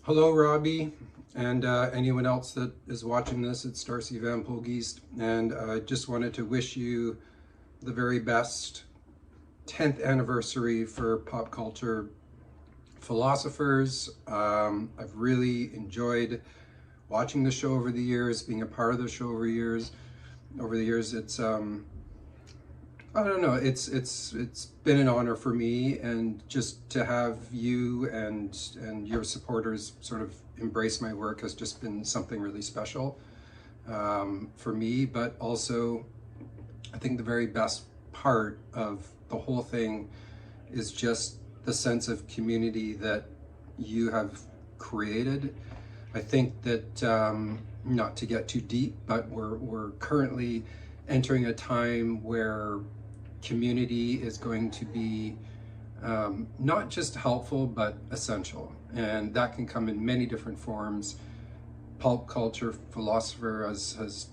Hello, Robbie, and anyone else that is watching this. It's Darcy Van Polgeest, and I just wanted to wish you the very best 10th anniversary for Pop Culture Philosophers. I've really enjoyed watching the show over the years, being a part of the show over the years. It's I don't know, it's been an honor for me, and just to have you and your supporters sort of embrace my work has just been something really special for me. But also, I think the very best part of the whole thing is just the sense of community that you have created. I think that, not to get too deep, but we're currently entering a time where community is going to be not just helpful, but essential. And that can come in many different forms. Pulp culture philosopher has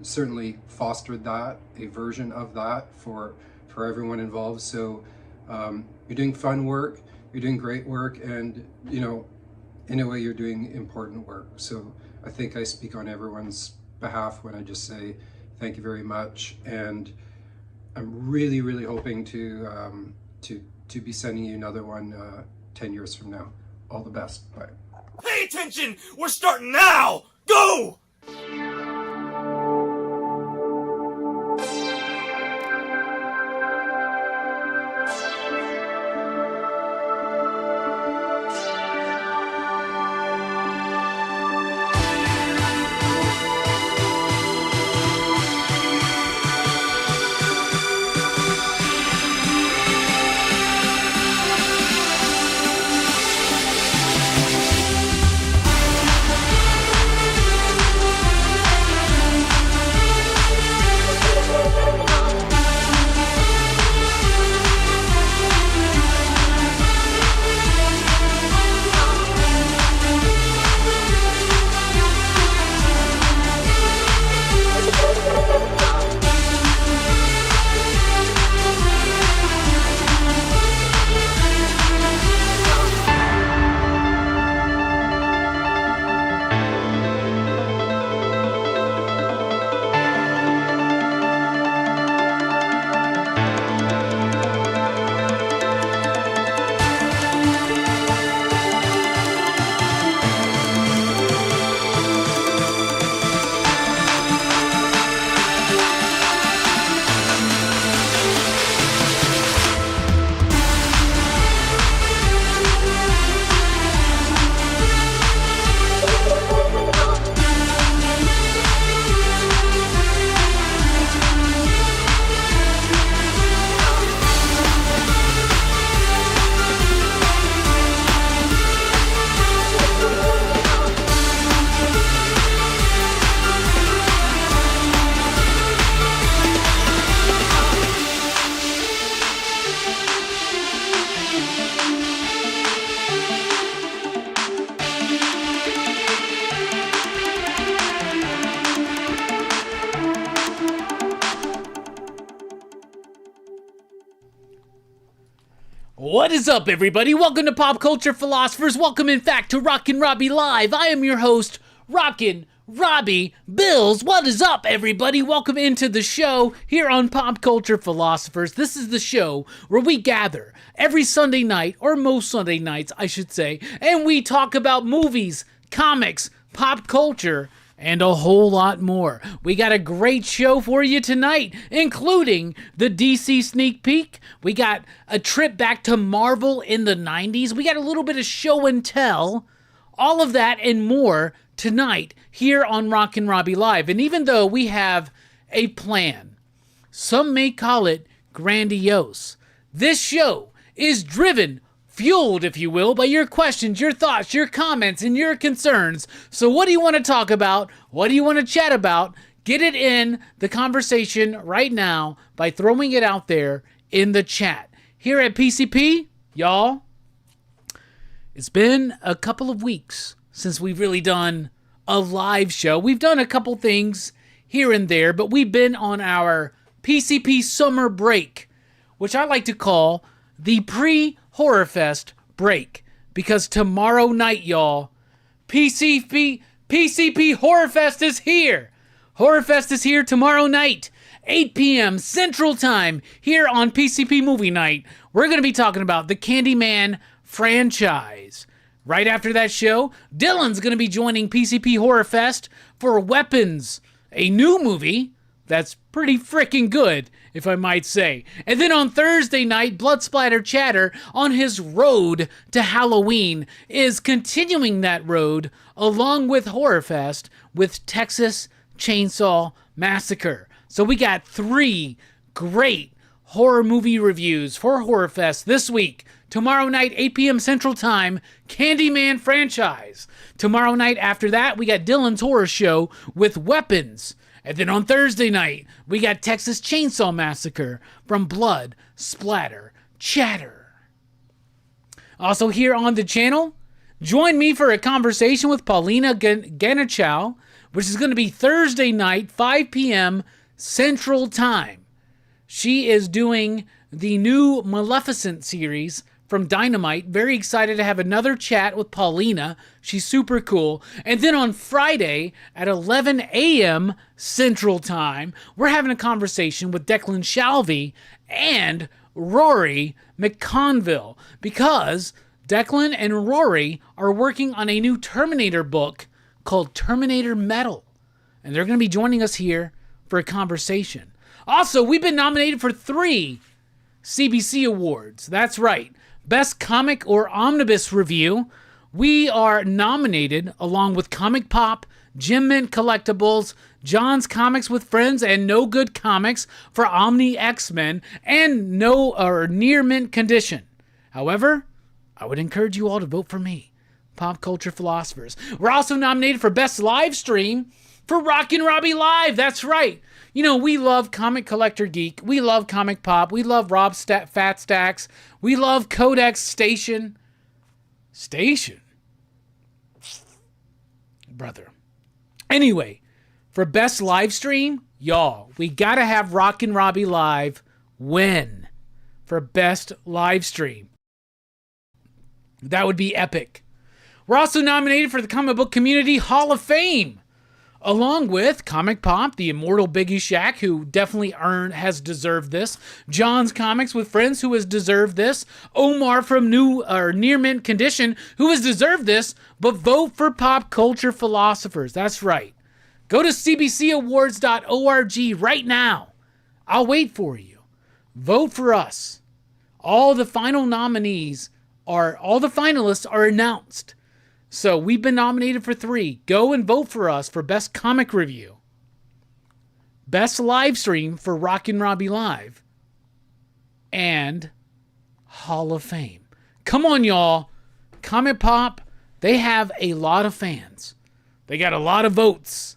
certainly fostered that, a version of that for everyone involved. So you're doing fun work, you're doing great work, and in a way you're doing important work. So I think I speak on everyone's behalf when I just say thank you very much, and I'm really hoping to be sending you another one 10 years from now. All the best. Bye. Pay attention! We're starting now! Go! What is up, everybody? Welcome to Pop Culture Philosophers. Welcome, in fact, to Rockin Robbie Live. I am your host, Rockin Robbie Billups. What is up, everybody? Welcome into the show here on Pop Culture Philosophers. This is the show where we gather every Sunday night, or most Sunday nights, I should say, and we talk about movies, comics, pop culture, and a whole lot more. We got a great show for you tonight, including the DC sneak peek. We got a trip back to Marvel in the 90s. We got a little bit of show and tell. All of that and more tonight here on Rockin Robbie Live. And even though we have a plan, some may call it grandiose, this show is driven, fueled, if you will, by your questions, your thoughts, your comments, and your concerns. So what do you want to talk about? What do you want to chat about? Get it in the conversation right now by throwing it out there in the chat. Here at PCP, y'all, it's been a couple of weeks since we've really done a live show. We've done a couple things here and there, but we've been on our PCP summer break, which I like to call the pre-HorrorFest break. because tomorrow night, y'all, PCP HorrorFest is here. HorrorFest is here tomorrow night, 8 p.m. Central Time, here on PCP Movie Night. We're going to be talking about the Candyman franchise. Right after that show, Dylan's going to be joining PCP HorrorFest for Weapons, a new movie that's pretty freaking good, if I might say. And then on Thursday night, Blood Splatter Chatter, on his road to Halloween, is continuing that road along with HorrorFest with Texas Chainsaw Massacre. So we got 3 great horror movie reviews for HorrorFest this week. Tomorrow night, 8 p.m. Central Time, Candyman franchise. Tomorrow night after that, we got Dylan's Horror Show with Weapons. And then on Thursday night, we got Texas Chainsaw Massacre from Blood Splatter Chatter. Also here on the channel, join me for a conversation with Paulina Ganichow, which is going to be Thursday night, 5 p.m. Central Time. She is doing the new Maleficent series from Dynamite. Very excited to have another chat with Paulina. She's super cool. And then on Friday at 11 a.m. Central Time, we're having a conversation with Declan Shalvey and Rory McConville, because Declan and Rory are working on a new Terminator book called Terminator Metal. And they're going to be joining us here for a conversation. Also, we've been nominated for 3 CBC Awards. That's right. Best Comic or Omnibus Review. We are nominated along with Comic Pop, Jim Mint Collectibles, John's Comics with Friends, and No Good Comics for Omni X-Men and Near Mint Condition. However, I would encourage you all to vote for me, Pop Culture Philosophers. We're also nominated for Best Live Stream for Rockin Robbie Live. That's right. You know, we love Comic Collector Geek. We love Comic Pop. We love Fat Stacks. We love Codex Station. Brother. Anyway, for Best Live Stream, y'all, we gotta have Rockin Robbie Live win for Best Live Stream. That would be epic. We're also nominated for the Comic Book Community Hall of Fame, along with Comic Pop, the immortal Biggie Shack, who definitely has deserved this. John's Comics with Friends, who has deserved this. Omar from Near Mint Condition, who has deserved this. But vote for Pop Culture Philosophers. That's right. Go to cbcawards.org right now. I'll wait for you. Vote for us. All the finalists are announced. So we've been nominated for 3. Go and vote for us for Best Comic Review, Best Live Stream for Rockin Robbie Live, and Hall of Fame. Come on, y'all. Comic Pop, they have a lot of fans. They got a lot of votes.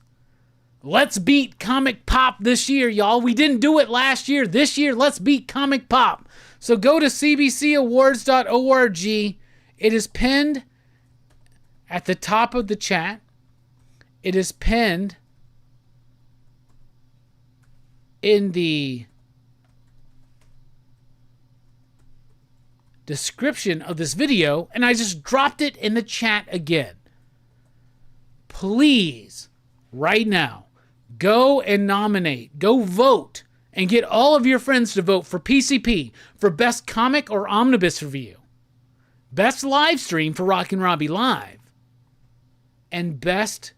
Let's beat Comic Pop this year, y'all. We didn't do it last year. This year, let's beat Comic Pop. So go to cbcawards.org. It is pinned at the top of the chat. It is pinned in the description of this video, and I just dropped it in the chat again. Please, right now, go and nominate, go vote, and get all of your friends to vote for PCP for Best Comic or Omnibus Review, Best Live Stream for Rockin Robbie Live, and Best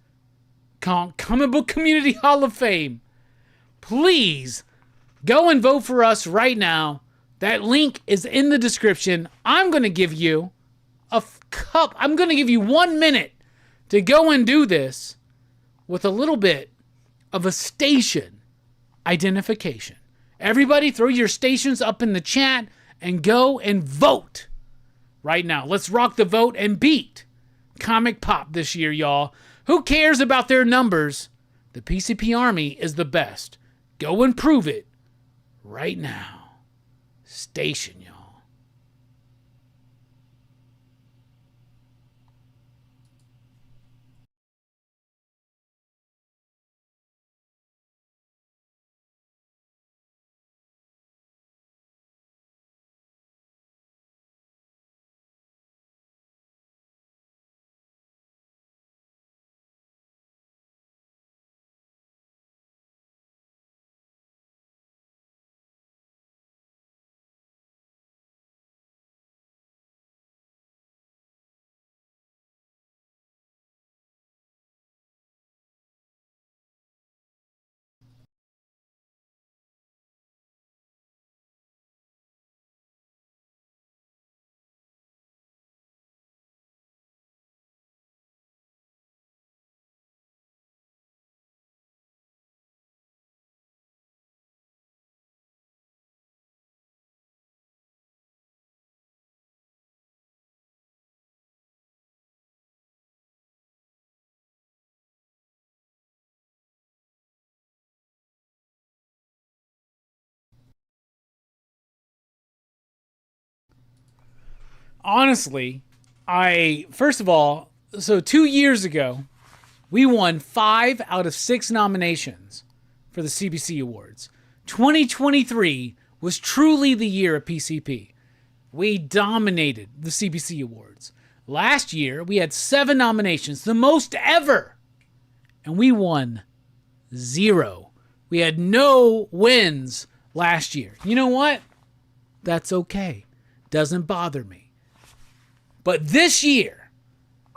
Comic Book Community Hall of Fame. Please go and vote for us right now. That link is in the description. I'm going to give you I'm going to give you 1 minute to go and do this with a little bit of a station identification. Everybody throw your stations up in the chat and go and vote right now. Let's rock the vote and beat Comic Pop this year, y'all. Who cares about their numbers? The PCP Army is the best. Go and prove it right now. Station, y'all. honestly, first of all, so 2 years ago, we won 5 out of 6 nominations for the CBC Awards. 2023 was truly the year of PCP. We dominated the CBC Awards. Last year, we had 7 nominations, the most ever. And we won 0. We had no wins last year. You know what? That's okay. Doesn't bother me. But this year,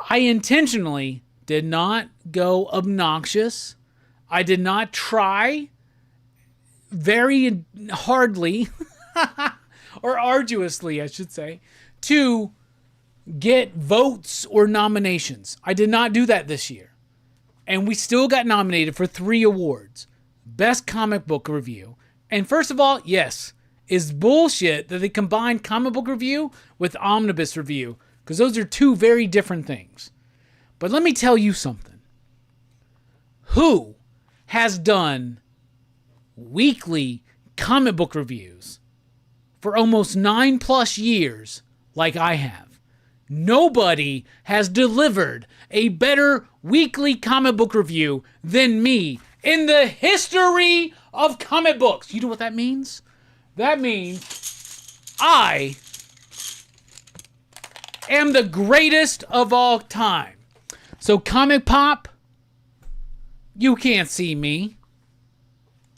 I intentionally did not go obnoxious. I did not try very hardly, or arduously, I should say, to get votes or nominations. I did not do that this year. And we still got nominated for 3 awards. Best Comic Book Review. And first of all, yes, it's bullshit that they combined comic book review with omnibus review, because those are 2 very different things. But let me tell you something. Who has done weekly comic book reviews for almost 9+ years like I have? Nobody has delivered a better weekly comic book review than me in the history of comic books. You know what that means? That means I am the greatest of all time. So Comic Pop, you can't see me.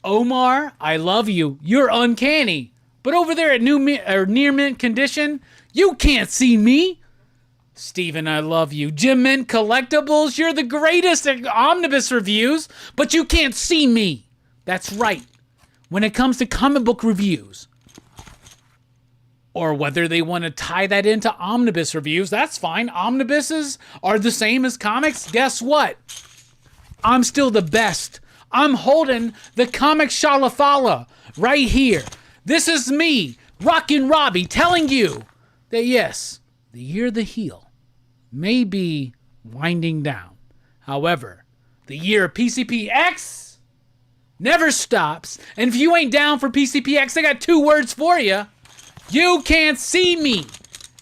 Omar, I love you. You're uncanny. But over there at Near Mint Condition, you can't see me. Steven, I love you. Jim Mint Collectibles, you're the greatest at omnibus reviews, but you can't see me. That's right. When it comes to comic book reviews, or whether they want to tie that into omnibus reviews, that's fine. Omnibuses are the same as comics. Guess what? I'm still the best. I'm holding the comic shalafala right here. This is me, Rockin Robbie, telling you that yes, the year of the heel may be winding down. However, the year of PCPX never stops. And if you ain't down for PCPX, I got 2 words for you. You can't see me.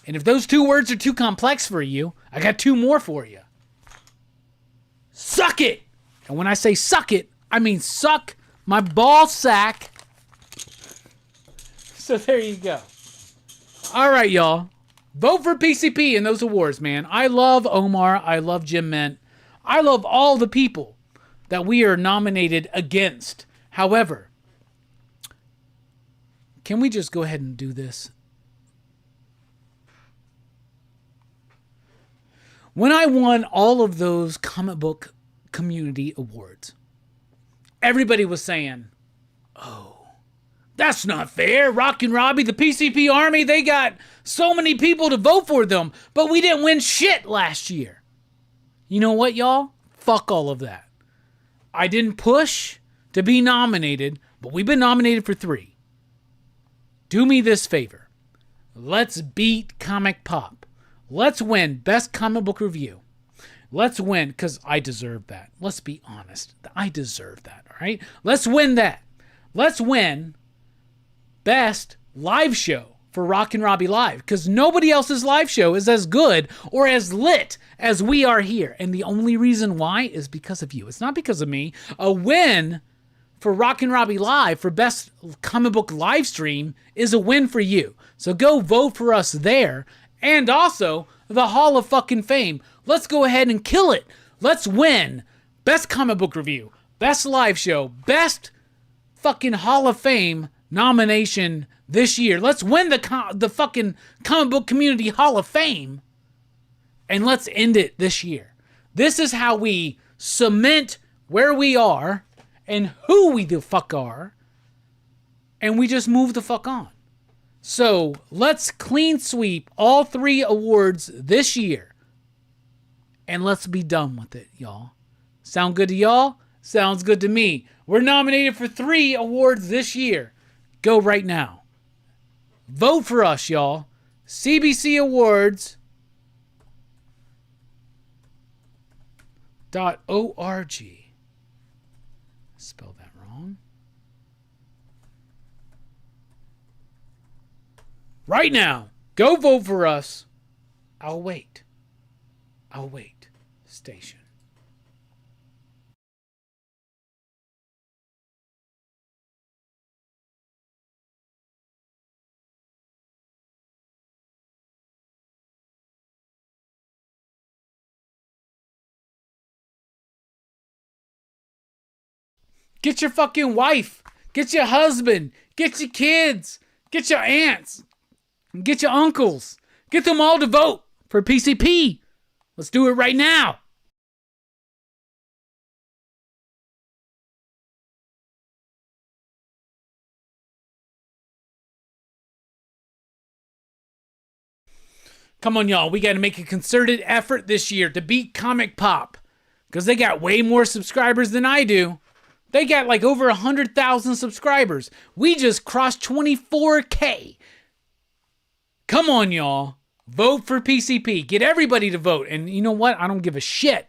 And if those 2 words are too complex for you, I got 2 more for you. Suck it. And when I say suck it, I mean suck my ball sack. So there you go. All right, y'all. Vote for PCP in those awards, man. I love Omar. I love Jim Mint. I love all the people that we are nominated against. However, can we just go ahead and do this? When I won all of those comic book community awards, everybody was saying, oh, that's not fair. Rockin Robbie, the PCP Army, they got so many people to vote for them, but we didn't win shit last year. You know what, y'all? Fuck all of that. I didn't push to be nominated, but we've been nominated for 3. Do me this favor. Let's beat Comic Pop. Let's win Best Comic Book Review. Let's win, because I deserve that. Let's be honest. I deserve that, all right? Let's win that. Let's win Best Live Show for Rockin Robbie Live, because nobody else's live show is as good or as lit as we are here. And the only reason why is because of you. It's not because of me. A win for Rockin Robbie Live for Best Comic Book Live Stream is a win for you. So go vote for us there. And also the Hall of fucking Fame. Let's go ahead and kill it. Let's win Best Comic Book Review, Best Live Show, Best fucking Hall of Fame nomination this year. Let's win the fucking Comic Book Community Hall of Fame. And let's end it this year. This is how we cement where we are and who we the fuck are. And we just move the fuck on. So let's clean sweep all 3 awards this year. And let's be done with it, y'all. Sound good to y'all? Sounds good to me. We're nominated for 3 awards this year. Go right now. Vote for us, y'all. CBCAwards.org. Spelled that wrong. Right now, go vote for us. I'll wait. Station. Get your fucking wife. Get your husband. Get your kids. Get your aunts. Get your uncles. Get them all to vote for PCP. Let's do it right now. Come on, y'all. We got to make a concerted effort this year to beat Comic Pop because they got way more subscribers than I do. They got like over 100,000 subscribers. We just crossed 24K. Come on, y'all. Vote for PCP. Get everybody to vote. And you know what? I don't give a shit.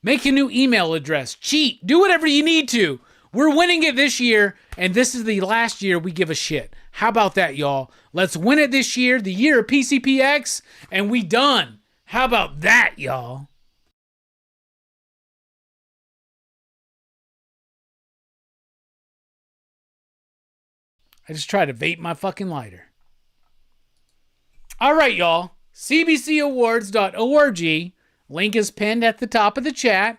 Make a new email address. Cheat. Do whatever you need to. We're winning it this year, and this is the last year we give a shit. How about that, y'all? Let's win it this year, the year of PCPX, and we done. How about that, y'all? I just tried to vape my fucking lighter. All right, y'all. cbcawards.org. Link is pinned at the top of the chat.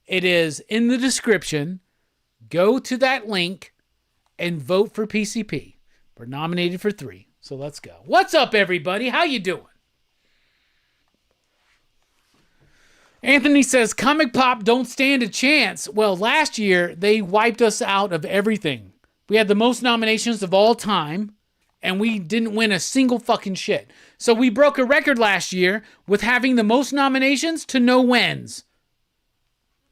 It is in the description. Go to that link and vote for PCP. We're nominated for 3, so let's go. What's up, everybody? How you doing? Anthony says, Comic Pop don't stand a chance. Well, last year, they wiped us out of everything. We had the most nominations of all time, and we didn't win a single fucking shit. So we broke a record last year with having the most nominations to no wins.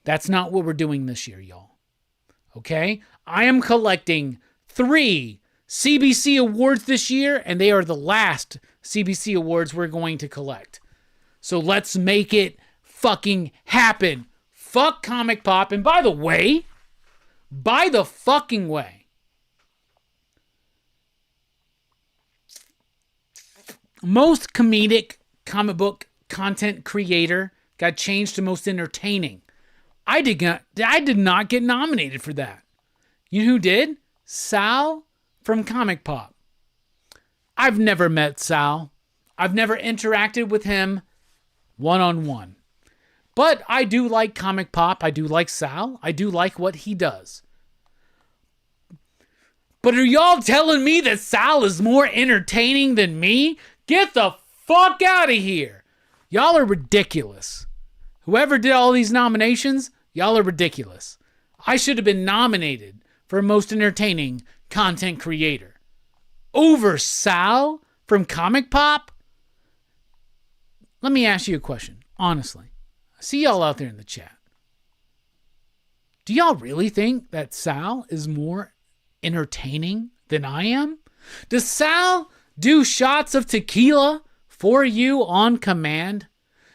That's not what we're doing this year, y'all. Okay? I am collecting 3 CBC awards this year, and they are the last CBC awards we're going to collect. So let's make it fucking happen. Fuck Comic Pop. And by the fucking way, most comedic comic book content creator got changed to most entertaining. I did not get nominated for that. You know who did? Sal from Comic Pop. I've never met Sal. I've never interacted with him one-on-one. But I do like Comic Pop. I do like Sal. I do like what he does. But are y'all telling me that Sal is more entertaining than me? Get the fuck out of here. Y'all are ridiculous. Whoever did all these nominations, y'all are ridiculous. I should have been nominated for most entertaining content creator. Over Sal from Comic Pop? Let me ask you a question, honestly. I see y'all out there in the chat. Do y'all really think that Sal is more entertaining than I am? Does Sal do shots of tequila for you on command?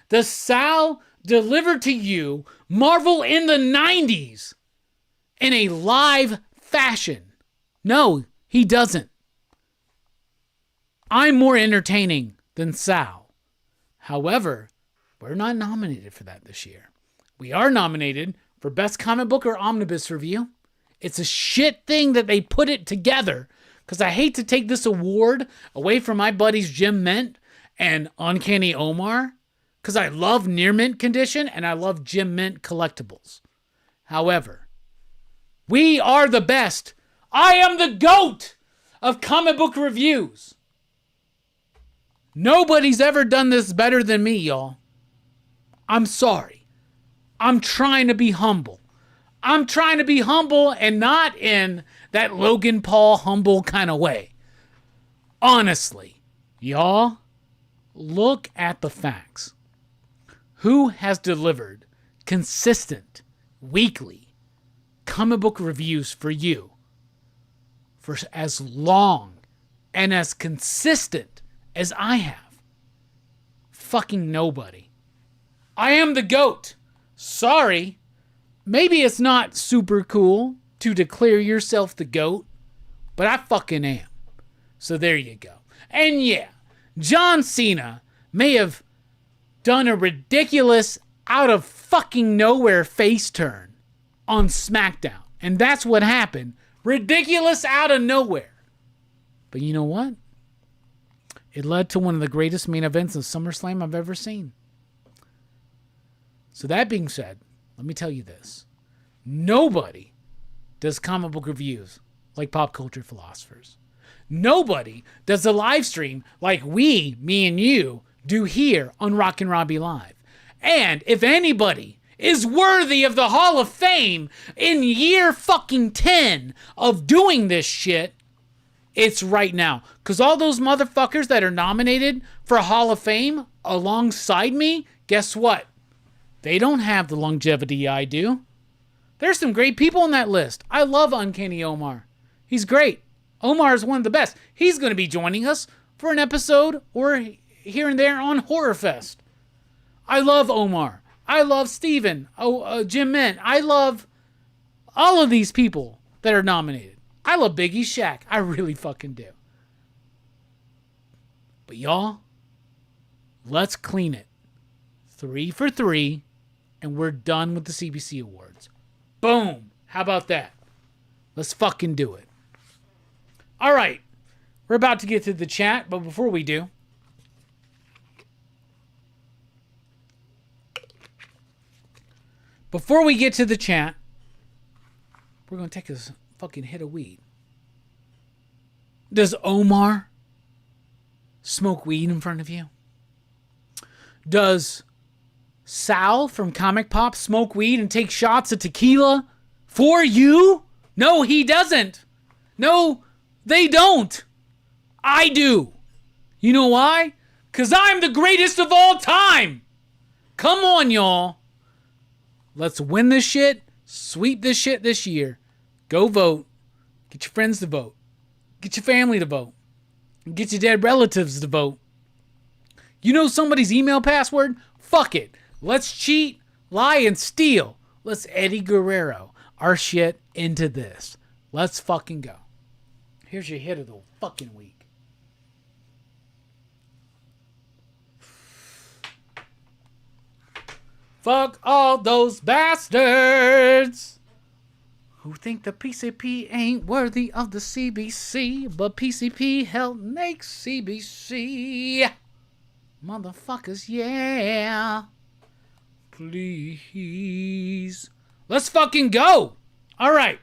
Does Sal deliver to you Marvel in the 90s in a live fashion? No, he doesn't. I'm more entertaining than Sal. However, we're not nominated for that this year. We are nominated for Best Comic Book or Omnibus Review. It's a shit thing that they put it together because I hate to take this award away from my buddies Jim Mint and Uncanny Omar because I love Near Mint Condition and I love Jim Mint collectibles. However, we are the best. I am the GOAT of comic book reviews. Nobody's ever done this better than me, y'all. I'm sorry. I'm trying to be humble. I'm trying to be humble and not in that Logan Paul humble kind of way. Honestly, y'all, look at the facts. Who has delivered consistent, weekly comic book reviews for you for as long and as consistent as I have? Fucking nobody. I am the GOAT. Sorry. Maybe it's not super cool to declare yourself the GOAT, but I fucking am. So there you go. And yeah, John Cena may have done a ridiculous out of fucking nowhere face turn on SmackDown. And that's what happened. Ridiculous out of nowhere. But you know what? It led to one of the greatest main events of SummerSlam I've ever seen. So that being said, let me tell you this. Nobody does comic book reviews like Pop Culture Philosophers. Nobody does a live stream like me and you, do here on Rockin Robbie Live. And if anybody is worthy of the Hall of Fame in year fucking 10 of doing this shit, it's right now. Because all those motherfuckers that are nominated for a Hall of Fame alongside me, guess what? They don't have the longevity I do. There's some great people on that list. I love Uncanny Omar. He's great. Omar is one of the best. He's going to be joining us for an episode or here and there on HorrorFest. I love Omar. I love Steven. Jim Mint. I love all of these people that are nominated. I love Biggie Shaq. I really fucking do. But y'all, let's clean it. 3 for 3, and we're done with the CBC Awards. Boom. How about that? Let's fucking do it. All right. We're about to get to the chat, but before we do, before we get to the chat, we're going to take a fucking hit of weed. Does Omar smoke weed in front of you? Does Sal from Comic Pop smoke weed and take shots of tequila for you? No, he doesn't. No, they don't. I do. You know why? Because I'm the greatest of all time. Come on, y'all. Let's win this shit. Sweep this shit this year. Go vote. Get your friends to vote. Get your family to vote. Get your dead relatives to vote. You know somebody's email password? Fuck it. Let's cheat, lie, and steal. Let's Eddie Guerrero our shit into this. Let's fucking go. Here's your hit of the fucking week. Fuck all those bastards who think the PCP ain't worthy of the CBC, but PCP helped make CBC. Motherfuckers, yeah. Please. Let's fucking go. All right.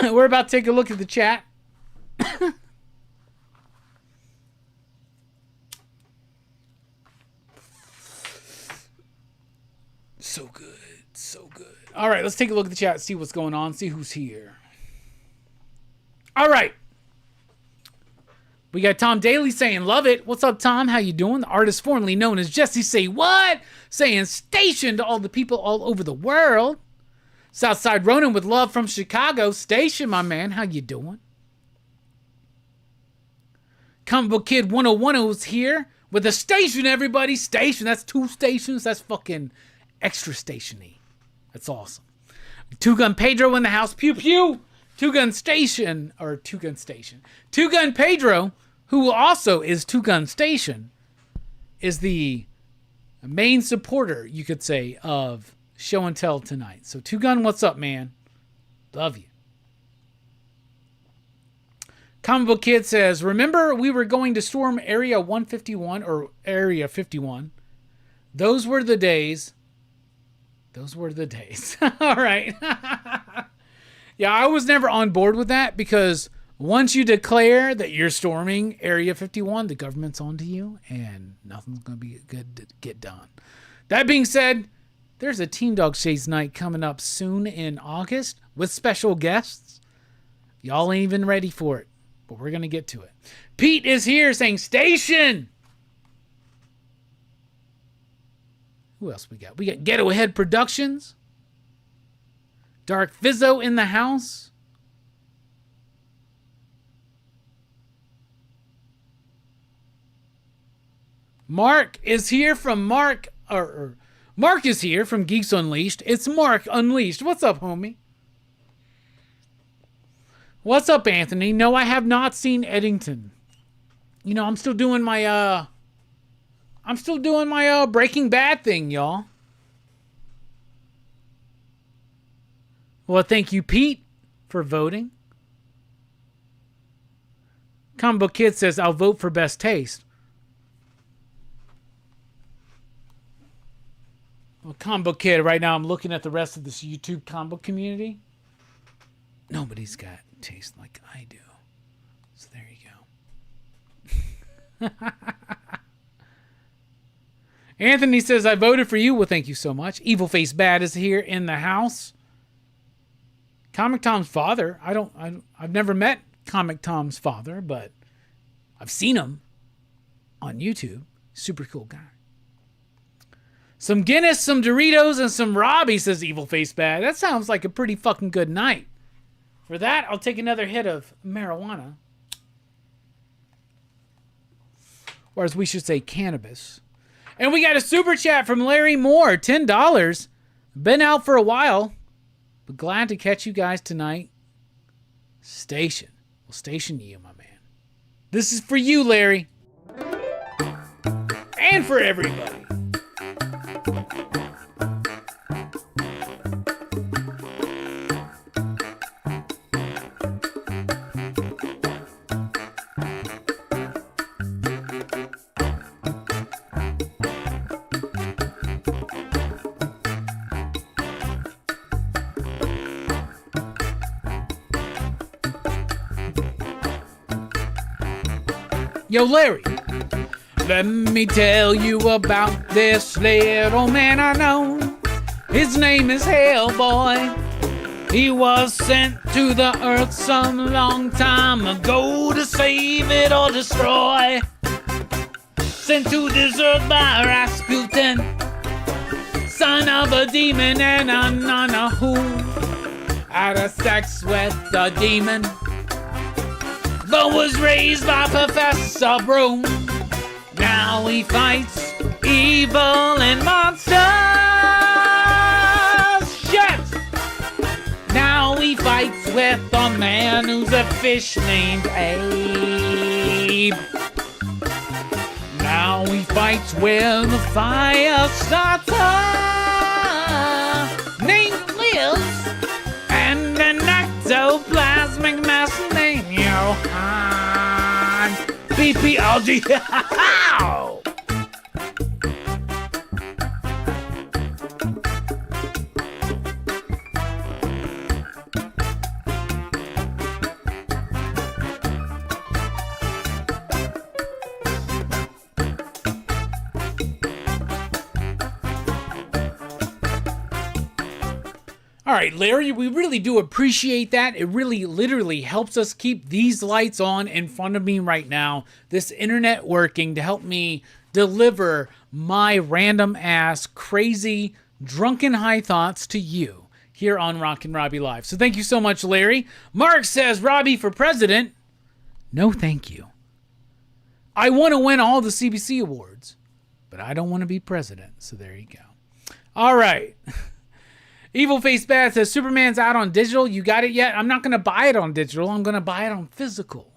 We're about to take a look at the chat. So good. So good. All right, let's take a look at the chat, see what's going on, see who's here. All right. We got Tom Daly saying, love it. What's up, Tom? How you doing? The artist formerly known as Jesse Say What? Saying station to all the people all over the world. Southside Ronan with love from Chicago. Station, my man. How you doing? Comic Book Kid 101 is here with a station, everybody. Station. That's 2 stations. That's fucking extra stationy. That's awesome. Two Gun Pedro in the house. Pew pew. Two Gun Station. Two Gun Pedro, who also is Two Gun Station, is the main supporter, you could say, of Show and Tell tonight. So Two Gun, what's up, man? Love you. Comic Book Kid says, remember we were going to storm Area 151 or Area 51? Those were the days. All right. Yeah, I was never on board with that because once you declare that you're storming Area 51, the government's onto you and nothing's going to be good to get done. That being said, there's a Teen Dog Shades night coming up soon in August with special guests. Y'all ain't even ready for it, but we're going to get to it. Pete is here saying station. Who else we got? We got Ghetto Head Productions. Dark Fizzo in the house. Mark is here from Mark is here from Geeks Unleashed. It's Mark Unleashed. What's up, homie? What's up, Anthony? No, I have not seen Eddington. you know, I'm still doing my Breaking Bad thing, y'all. Well, thank you, Pete, for voting. Combo Kid says, I'll vote for best taste. Well, Combo Kid, right now I'm looking at the rest of this YouTube combo community. Nobody's got taste like I do. So there you go. Anthony says, I voted for you. Well, thank you so much. Evil Face Bad is here in the house. Comic Tom's father. I've never met Comic Tom's father, but I've seen him on YouTube. Super cool guy. Some Guinness, some Doritos, and some Robbie, says Evil Face Bad. That sounds like a pretty fucking good night. For that, I'll take another hit of marijuana. Or as we should say, cannabis. And we got a super chat from Larry Moore, $10. Been out for a while, but glad to catch you guys tonight. Station. We'll station you, my man. This is for you, Larry. And for everybody. Yo, Larry, let me tell you about this little man I know. His name is Hellboy. He was sent to the earth some long time ago to save it or destroy. Sent to this earth by Rasputin, son of a demon and a nana who had a sex with the demon, but was raised by Professor Broom. Now he fights evil and monsters. Shit! Now he fights with a man who's a fish named Abe. Now he fights with a fire starter named Liz and an ectoplasmic mass named Johan. BPLG. All right, Larry, we really do appreciate that. It really literally helps us keep these lights on in front of me right now, this internet working to help me deliver my random ass, crazy, drunken high thoughts to you here on Rockin Robbie Live. So thank you so much, Larry. Mark says, Robbie for president. No, thank you. I want to win all the CBC awards, but I don't want to be president. So there you go. All right. Evil Face Bad says, Superman's out on digital. You got it yet? I'm not going to buy it on digital. I'm going to buy it on physical.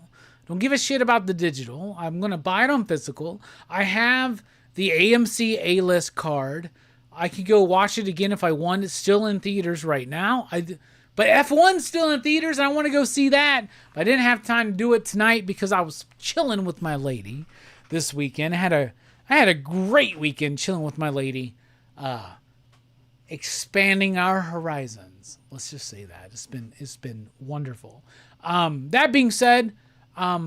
Don't give a shit about the digital. I'm going to buy it on physical. I have the AMC A-list card. I could go watch it again if I want. It's still in theaters right now. But F1's still in theaters, and I want to go see that. But I didn't have time to do it tonight because I was chilling with my lady this weekend. I had a great weekend chilling with my lady. Expanding our horizons. Let's just say that. It's been wonderful. That being said, I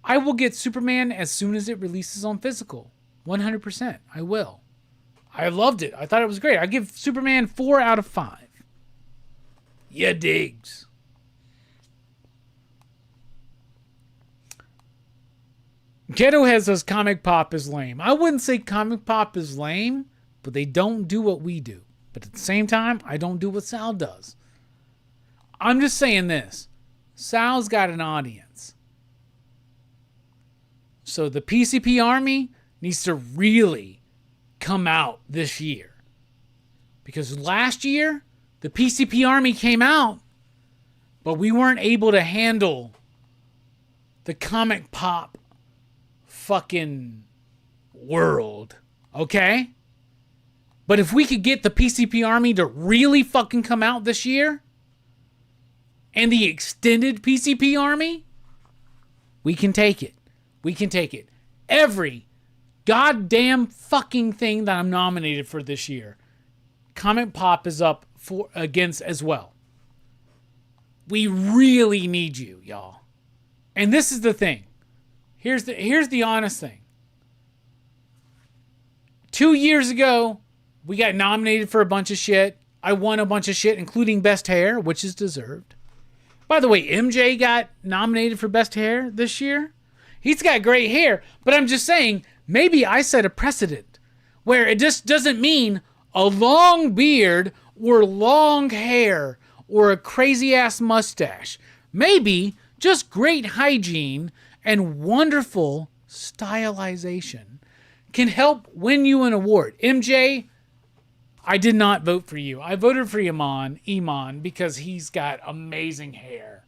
will get Superman as soon as it releases on physical. 100%. I will. I loved it. I thought it was great. I give Superman 4 out of 5. Ya digs. Ghetto Head says comic pop is lame. I wouldn't say comic pop is lame, but they don't do what we do. But at the same time, I don't do what Sal does. I'm just saying this. Sal's got an audience. So the PCP Army needs to really come out this year. Because last year, the PCP Army came out, but we weren't able to handle the comic pop fucking world, okay? But if we could get the PCP Army to really fucking come out this year, and the extended PCP Army, we can take it. We can take it. Every goddamn fucking thing that I'm nominated for this year, Comic Pop is up for against as well. We really need you, y'all. And this is the thing. Here's the honest thing. 2 years ago, we got nominated for a bunch of shit. I won a bunch of shit, including Best Hair, which is deserved. By the way, MJ got nominated for Best Hair this year. He's got great hair, but I'm just saying, maybe I set a precedent where it just doesn't mean a long beard or long hair or a crazy ass mustache. Maybe just great hygiene and wonderful stylization can help win you an award. MJ, I did not vote for you. I voted for Iman, because he's got amazing hair.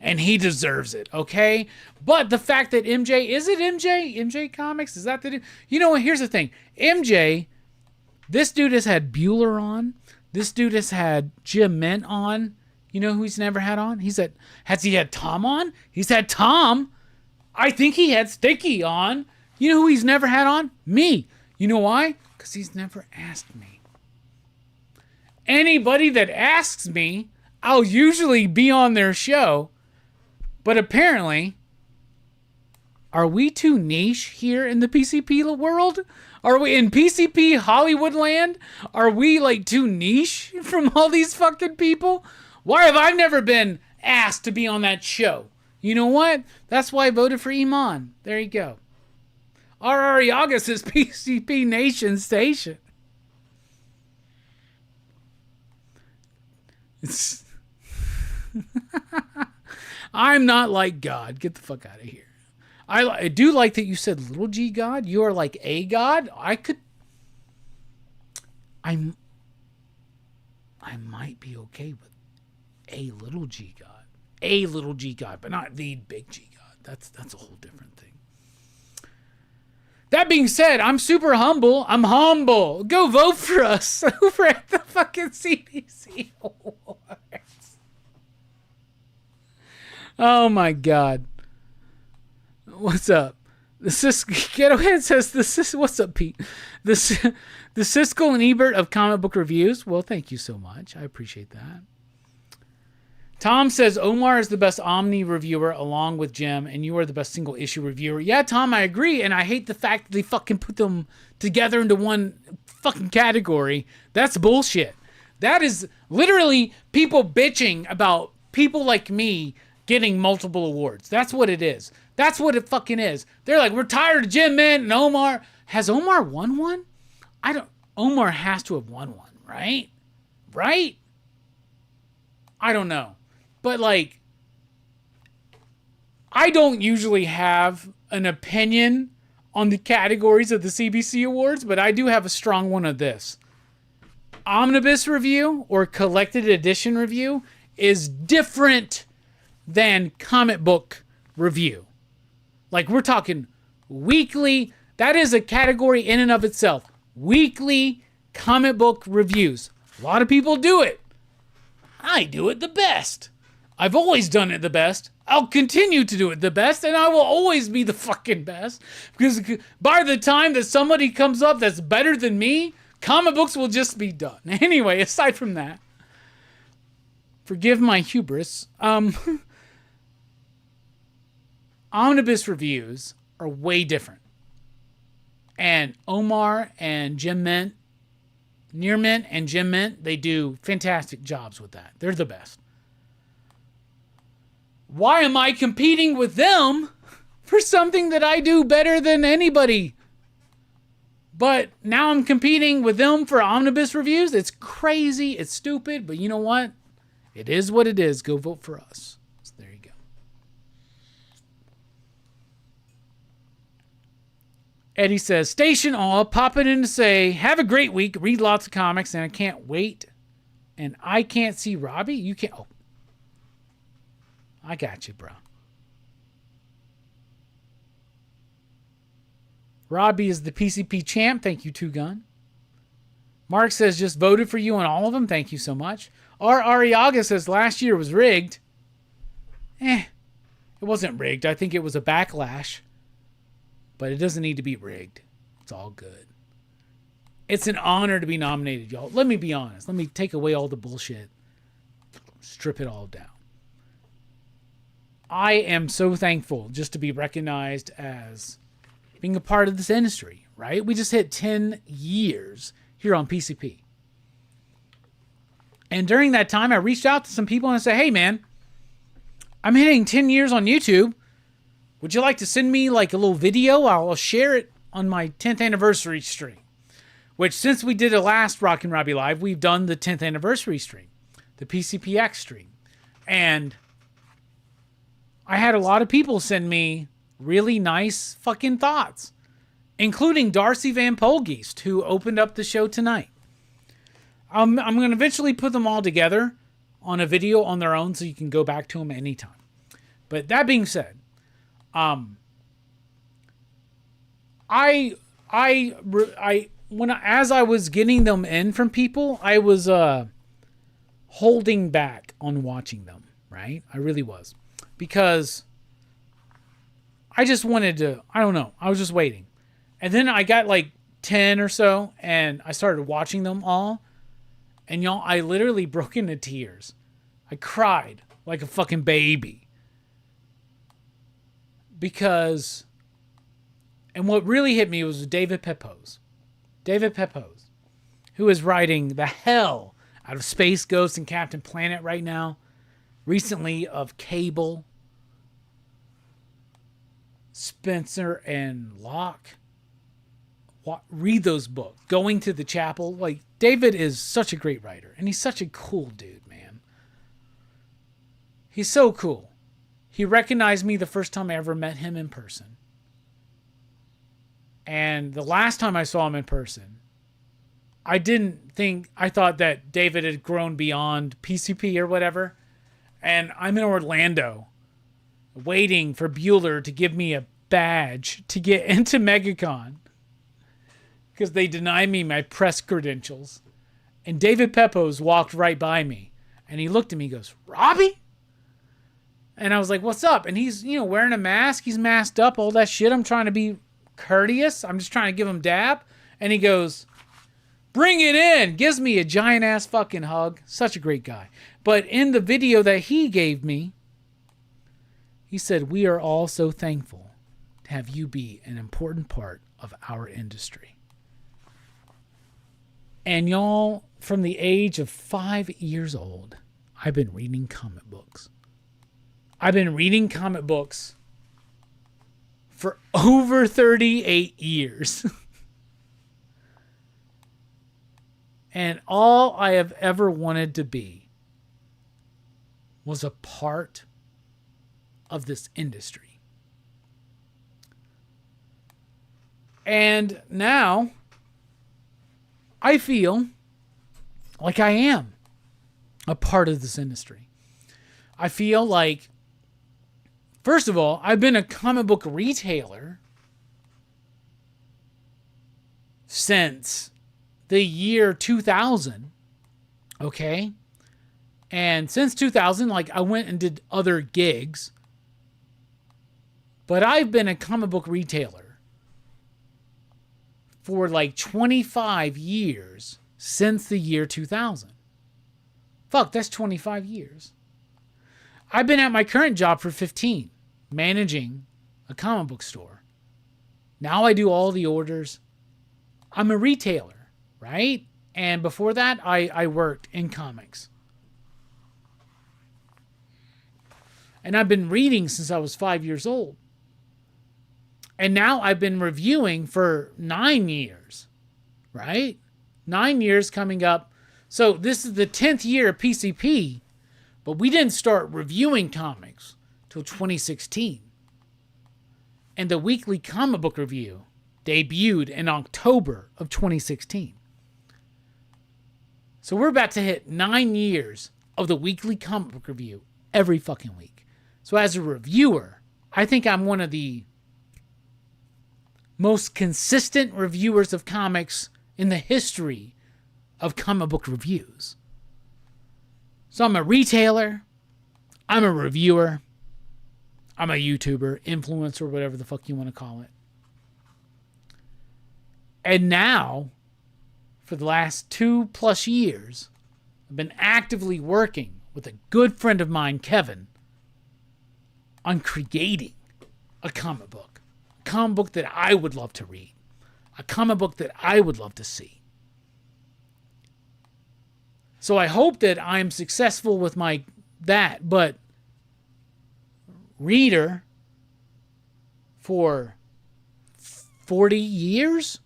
And he deserves it, okay? But the fact that MJ, is it MJ? MJ Comics? Is that the... You know what? Here's the thing. MJ, this dude has had Bueller on. This dude has had Jim Mint on. You know who he's never had on? Has he had Tom on? He's had Tom. I think he had Sticky on. You know who he's never had on? Me. You know why? Because he's never asked me. Anybody that asks me, I'll usually be on their show. But apparently, are we too niche here in the PCP world? Are we in PCP Hollywood land? Are we like too niche from all these fucking people? Why have I never been asked to be on that show? You know what? That's why I voted for Iman. There you go. R.R. Yagas is PCP Nation Station. I'm not like God. Get the fuck out of here. I do like that you said little g God. You are like a God. I might be okay with a little g God. A little g God, but not the big G God. That's a whole different thing. That being said, I'm super humble. I'm humble. Go vote for us over at the fucking CBC Awards. Oh my God. What's up? Ghettohead says, what's up, Pete? The Siskel and Ebert of comic book reviews. Well, thank you so much. I appreciate that. Tom says, Omar is the best Omni reviewer along with Jim, and you are the best single issue reviewer. Yeah, Tom, I agree, and I hate the fact that they fucking put them together into one fucking category. That's bullshit. That is literally people bitching about people like me getting multiple awards. That's what it is. That's what it fucking is. They're like, we're tired of Jim, man, and Omar. Has Omar won one? Omar has to have won one, right? Right? I don't know. But, like, I don't usually have an opinion on the categories of the CBC Awards, but I do have a strong one of this. Omnibus review or collected edition review is different than comic book review. Like, we're talking weekly. That is a category in and of itself. Weekly comic book reviews. A lot of people do it. I do it the best. I've always done it the best. I'll continue to do it the best, and I will always be the fucking best. Because by the time that somebody comes up that's better than me, comic books will just be done. Anyway, aside from that, forgive my hubris. Omnibus reviews are way different. And Omar and Jim Mint, Near Mint and Jim Mint, they do fantastic jobs with that. They're the best. Why am I competing with them for something that I do better than anybody? But now I'm competing with them for omnibus reviews? It's crazy. It's stupid. But you know what? It is what it is. Go vote for us. So there you go. Eddie says, Station All, popping in to say, have a great week. Read lots of comics, and I can't wait. And I can't see Robbie. You can't. Oh. I got you, bro. Robbie is the PCP champ. Thank you, Two Gun. Mark says, just voted for you on all of them. Thank you so much. R. Ariaga says, last year was rigged. It wasn't rigged. I think it was a backlash. But it doesn't need to be rigged. It's all good. It's an honor to be nominated, y'all. Let me be honest. Let me take away all the bullshit. Strip it all down. I am so thankful just to be recognized as being a part of this industry, right? We just hit 10 years here on PCP. And during that time, I reached out to some people and I said, hey, man, I'm hitting 10 years on YouTube. Would you like to send me like a little video? I'll share it on my 10th anniversary stream. Which, since we did the last Rockin Robbie Live, we've done the 10th anniversary stream. The PCPX stream. And I had a lot of people send me really nice fucking thoughts. Including Darcy Van Polgeest, who opened up the show tonight. I'm going to eventually put them all together on a video on their own so you can go back to them anytime. But that being said, as I was getting them in from people, I was holding back on watching them, right? I really was. Because I just wanted to, I don't know, I was just waiting. And then I got like 10 or so, and I started watching them all. And y'all, I literally broke into tears. I cried like a fucking baby. Because, and what really hit me was David Pepose. David Pepose, who is writing the hell out of Space Ghost and Captain Planet right now. Recently of Cable, Spencer and Locke. Read those books. Going to the Chapel. Like, David is such a great writer. And he's such a cool dude, man. He's so cool. He recognized me the first time I ever met him in person. And the last time I saw him in person, I thought that David had grown beyond PCP or whatever. And I'm in Orlando waiting for Bueller to give me a badge to get into MegaCon. Because they denied me my press credentials. And David Pepose walked right by me. And he looked at me and goes, Robbie? And I was like, what's up? And he's, wearing a mask. He's masked up, all that shit. I'm trying to be courteous. I'm just trying to give him dap. And he goes, bring it in. Gives me a giant ass fucking hug. Such a great guy. But in the video that he gave me, he said, we are all so thankful to have you be an important part of our industry. And y'all, from the age of 5 years old, I've been reading comic books. I've been reading comic books for over 38 years. And all I have ever wanted to be was a part of this industry. And now I feel like I am a part of this industry. I feel like, first of all, I've been a comic book retailer since the year 2000. Okay? And since 2000, I went and did other gigs. But I've been a comic book retailer for 25 years since the year 2000. Fuck, that's 25 years. I've been at my current job for 15, managing a comic book store. Now I do all the orders. I'm a retailer, right? And before that, I worked in comics. And I've been reading since I was 5 years old. And now I've been reviewing for 9 years, right? 9 years coming up. So this is the 10th year of PCP, but we didn't start reviewing comics till 2016. And the weekly comic book review debuted in October of 2016. So we're about to hit 9 years of the weekly comic book review every fucking week. So as a reviewer, I think I'm one of the most consistent reviewers of comics in the history of comic book reviews. So I'm a retailer, I'm a reviewer, I'm a YouTuber, influencer, whatever the fuck you want to call it. And now, for the last 2+ years, I've been actively working with a good friend of mine, Kevin, on creating a comic book. A comic book that I would love to read. A comic book that I would love to see. So I hope that I'm successful with that, but reader for 40 years,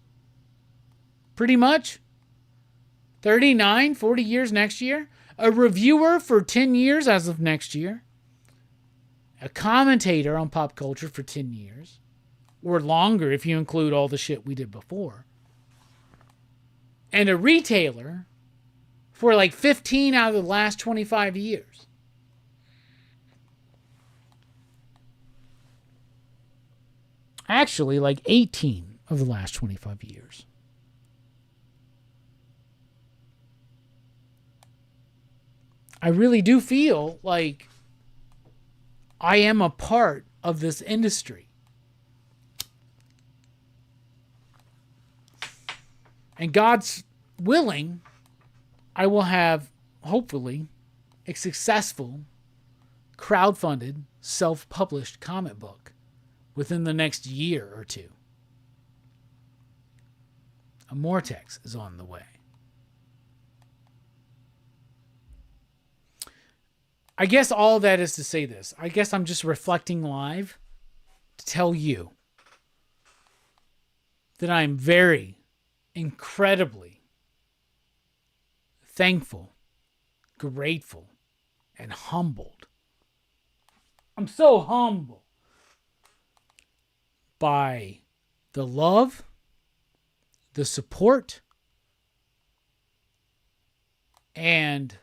pretty much, 39, 40 years next year, a reviewer for 10 years as of next year, a commentator on pop culture for 10 years, or longer if you include all the shit we did before, and a retailer for like 15 out of the last 25 years. Actually, like 18 of the last 25 years. I really do feel like I am a part of this industry. And God's willing, I will have, hopefully, a successful, crowdfunded, self-published comic book within the next year or two. A Mortex is on the way. I guess all that is to say this. I guess I'm just reflecting live to tell you that I'm very, incredibly thankful, grateful, and humbled. I'm so humble by the love, the support, and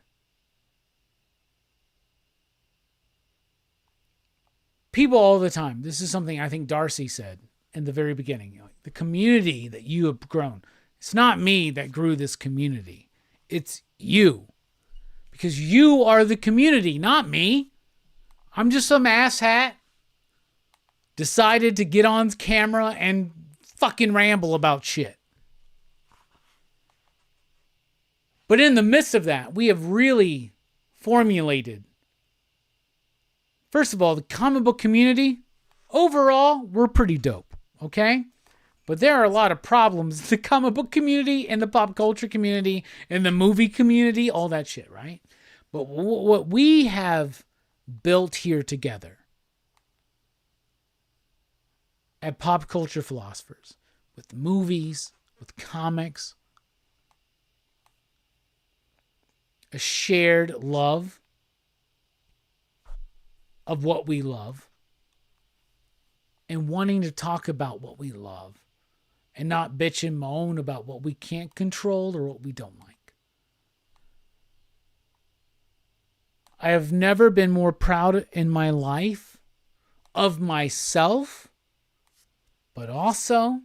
people all the time. This is something I think Darcy said in the very beginning. The community that you have grown. It's not me that grew this community. It's you. Because you are the community, not me. I'm just some asshat decided to get on camera and fucking ramble about shit. But in the midst of that, we have really formulated, first of all, the comic book community, overall, we're pretty dope, okay? But there are a lot of problems in the comic book community, and the pop culture community, and the movie community, all that shit, right? But what we have built here together at Pop Culture Philosophers, with movies, with comics, a shared love of what we love, and wanting to talk about what we love, and not bitch and moan about what we can't control or what we don't like. I have never been more proud in my life of myself, but also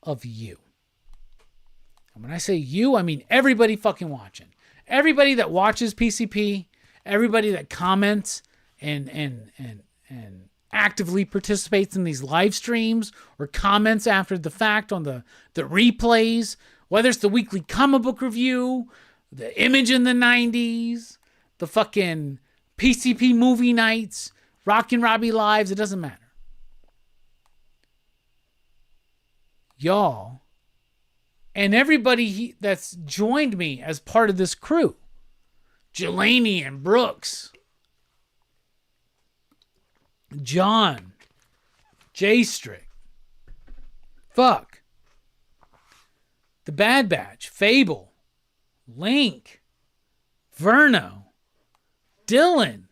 of you. And when I say you, I mean everybody fucking watching. Everybody that watches PCP, everybody that comments and actively participates in these live streams or comments after the fact on the replays, whether it's the weekly comic book review, the Image in the 90s, the fucking PCP movie nights, Rockin Robbie Lives, it doesn't matter. Y'all, and everybody that's joined me as part of this crew, Jelani and Brooks, John, J-Strick, Fuck, The Bad Batch, Fable, Link, Verno, Dylan,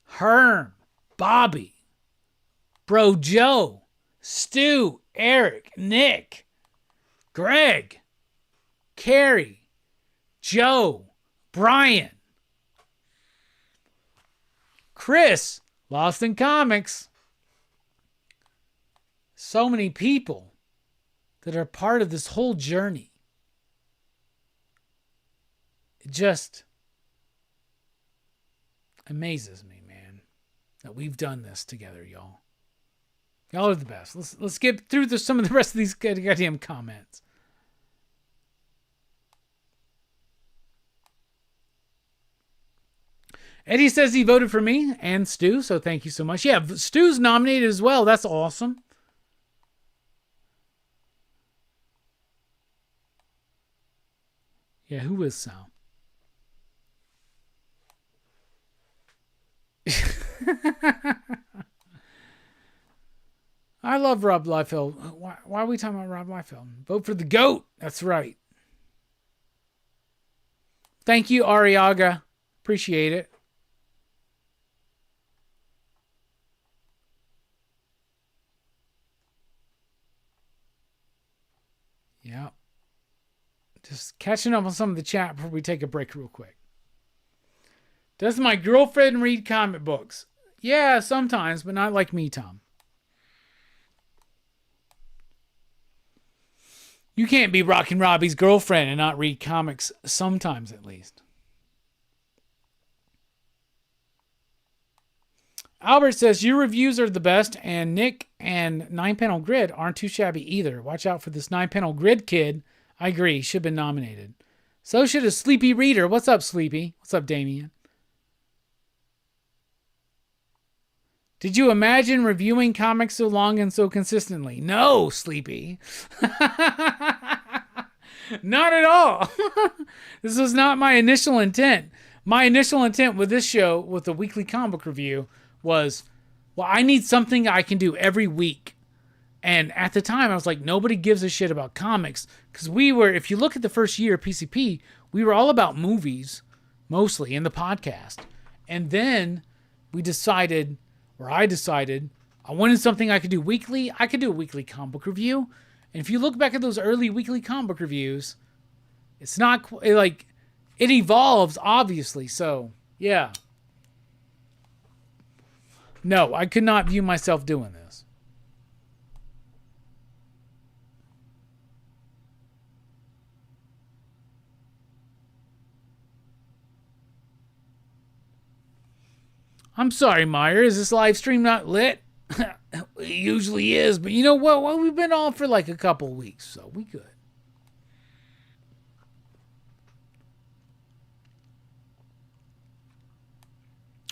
Herm, Bobby, Bro Joe, Stu, Eric, Nick, Greg, Carrie, Joe, Brian, Chris, Lost in Comics, so many people that are part of this whole journey. It just amazes me, man, that we've done this together, y'all. Y'all are the best. Let's get through some of the rest of these goddamn comments. Eddie says he voted for me and Stu, so thank you so much. Yeah, Stu's nominated as well. That's awesome. Yeah, who is Sal? I love Rob Liefeld. Why are we talking about Rob Liefeld? Vote for the GOAT. That's right. Thank you, Ariaga. Appreciate it. Yeah. Just catching up on some of the chat before we take a break real quick. Does my girlfriend read comic books? Yeah, sometimes, but not like me, Tom. You can't be Rockin Robbie's girlfriend and not read comics sometimes, at least. Albert says, your reviews are the best, and Nick and 9-Panel Grid aren't too shabby either. Watch out for this 9-Panel Grid kid. I agree. Should have been nominated. So should a Sleepy Reader. What's up, Sleepy? What's up, Damien? Did you imagine reviewing comics so long and so consistently? No, Sleepy. Not at all. This was not my initial intent. My initial intent with this show, with the weekly comic book review, was, well, I need something I can do every week. And at the time, I was like, nobody gives a shit about comics. Because we were, if you look at the first year of PCP, we were all about movies, mostly, in the podcast. And then we decided, or I decided, I wanted something I could do weekly. I could do a weekly comic book review. And if you look back at those early weekly comic book reviews, it's not, like, it evolves, obviously. So, yeah. No, I could not view myself doing this. I'm sorry, Meyer. Is this live stream not lit? It usually is, but you know what? Well, we've been on for like a couple weeks, so we good.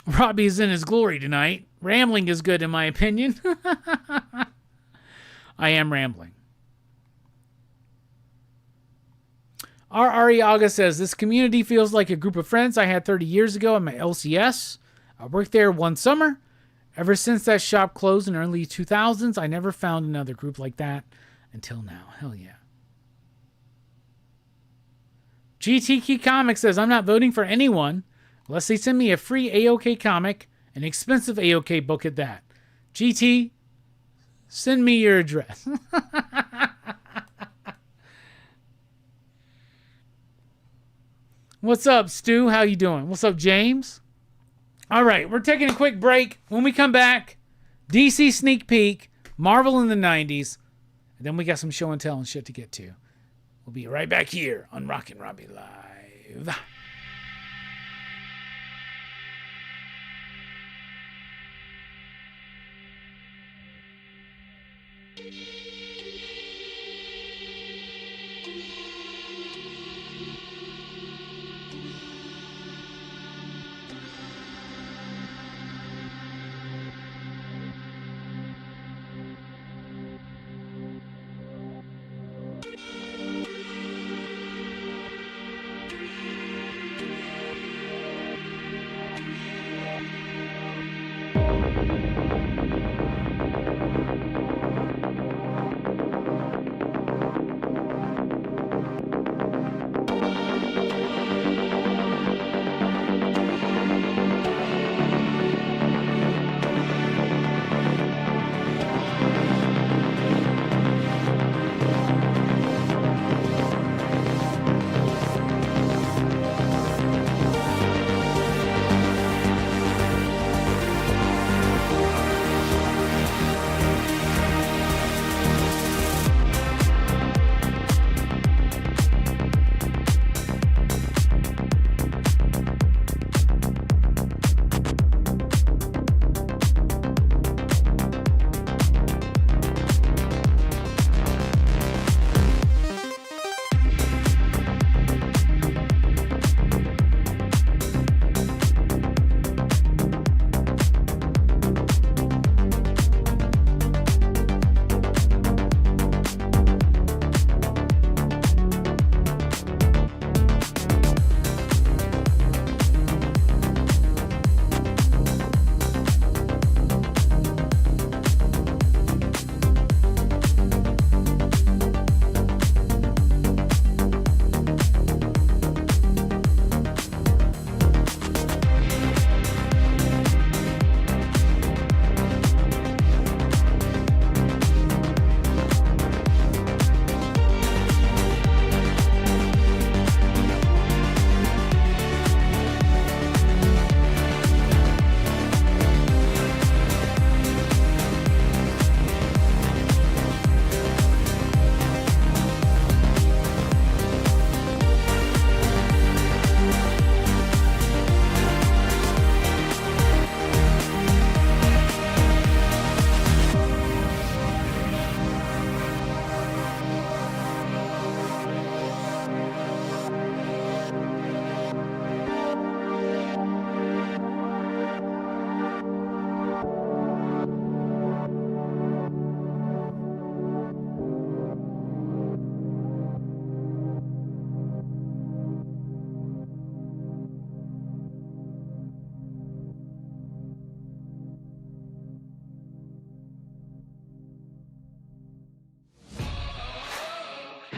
Robbie is in his glory tonight. Rambling is good, in my opinion. I am rambling. Our Ariaga says, this community feels like a group of friends I had 30 years ago at my LCS. I worked there one summer. Ever since that shop closed in early 2000s, I never found another group like that until now. Hell yeah. GTK Comics says, I'm not voting for anyone unless they send me a free AOK comic, an expensive AOK book at that. GT, send me your address. What's up, Stu? How you doing? What's up, James? All right, we're taking a quick break. When we come back, DC sneak peek, Marvel in the 90s, and then we got some show and tell and shit to get to. We'll be right back here on Rockin Robbie Live.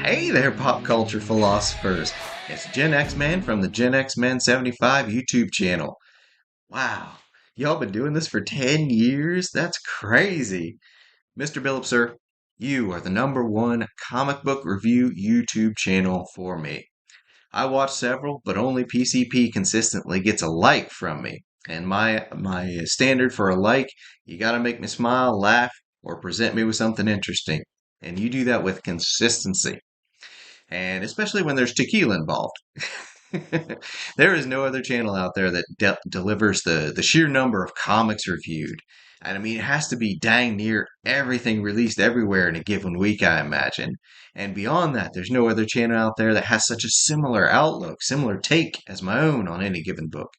Hey there, pop culture philosophers. It's Gen X Man from the Gen X Men 75 YouTube channel. Wow, y'all been doing this for 10 years? That's crazy. Mr. Billups, sir, you are the #1 comic book review YouTube channel for me. I watch several, but only PCP consistently gets a like from me. And my standard for a like, you gotta make me smile, laugh, or present me with something interesting. And you do that with consistency. And especially when there's tequila involved. There is no other channel out there that delivers the sheer number of comics reviewed. And I mean, it has to be dang near everything released everywhere in a given week, I imagine. And beyond that, there's no other channel out there that has such a similar outlook, similar take as my own on any given book.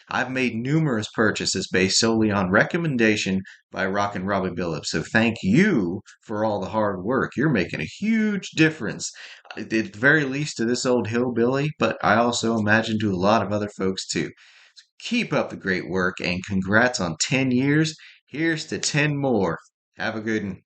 I've made numerous purchases based solely on recommendation by Rockin Robbie Billups, so thank you for all the hard work. You're making a huge difference, at the very least to this old hillbilly, but I also imagine to a lot of other folks too. So keep up the great work, and congrats on 10 years. Here's to 10 more. Have a good one.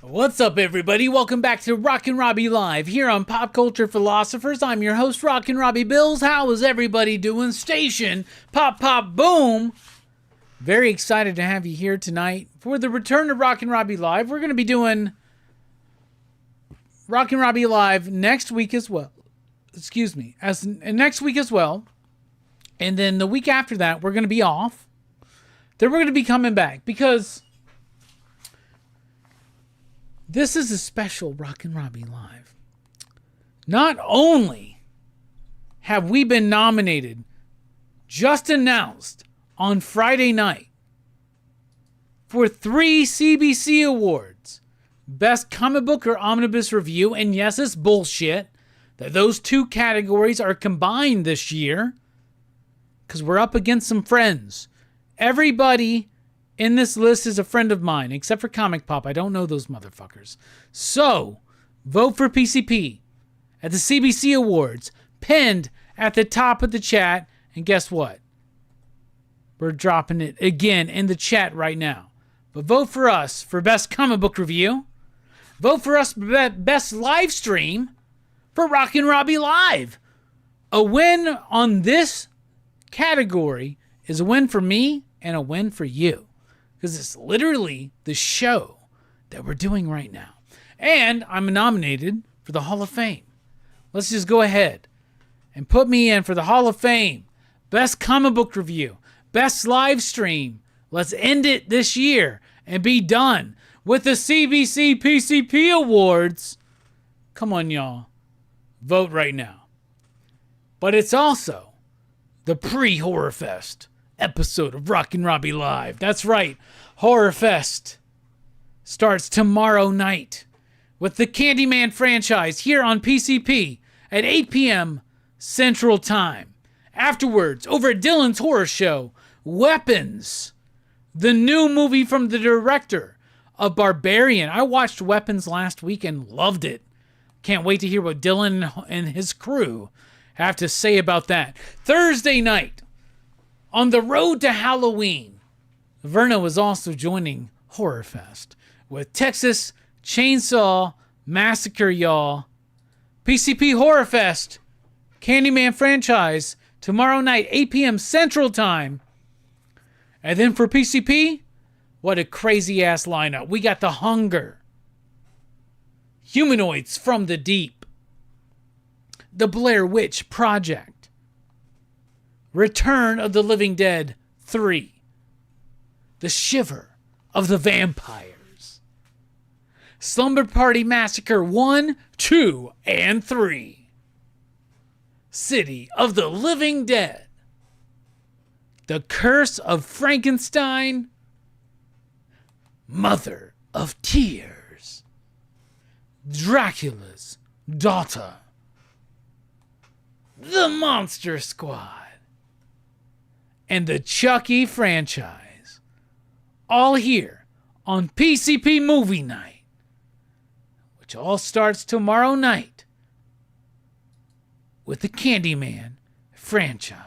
What's up, everybody? Welcome back to Rockin Robbie Live here on Pop Culture Philosophers. I'm your host, Rockin Robbie Bills. How is everybody doing? Station pop pop boom. Very excited to have you here tonight for the return to Rockin Robbie Live. We're going to be doing Rockin Robbie Live next week as well. Next week as well. And then the week after that, we're going to be off. Then we're going to be coming back because this is a special Rockin Robbie Live. Not only have we been nominated, just announced on Friday night, for 3 CBC Awards. Best Comic Book or Omnibus Review, and yes, it's bullshit that those two categories are combined this year, because we're up against some friends. Everybody in this list is a friend of mine, except for Comic Pop. I don't know those motherfuckers. So, vote for PCP at the CBC Awards, pinned at the top of the chat. And guess what? We're dropping it again in the chat right now. But vote for us for Best Comic Book Review. Vote for us for Best Live Stream for Rockin Robbie Live. A win on this category is a win for me and a win for you, because it's literally the show that we're doing right now. And I'm nominated for the Hall of Fame. Let's just go ahead and put me in for the Hall of Fame. Best Comic Book Review. Best Live Stream. Let's end it this year and be done with the CBC PCP Awards. Come on, y'all. Vote right now. But it's also the pre-HorrorFest episode of Rockin Robbie Live. That's right, HorrorFest starts tomorrow night with the Candyman franchise here on PCP at 8 p.m. Central Time. Afterwards, over at Dylan's Horror Show, Weapons, the new movie from the director of Barbarian. I watched Weapons last week and loved it. Can't wait to hear what Dylan and his crew have to say about that. Thursday night, on the road to Halloween, Verna was also joining HorrorFest with Texas Chainsaw Massacre, y'all. PCP HorrorFest, Candyman franchise, tomorrow night, 8 p.m. Central Time. And then for PCP, what a crazy-ass lineup. We got The Hunger, Humanoids from the Deep, The Blair Witch Project, Return of the Living Dead 3, The Shiver of the Vampires, Slumber Party Massacre 1, 2, and 3, City of the Living Dead, The Curse of Frankenstein, Mother of Tears, Dracula's Daughter, The Monster Squad, and the Chucky franchise. All here on PCP Movie Night, which all starts tomorrow night with the Candyman franchise.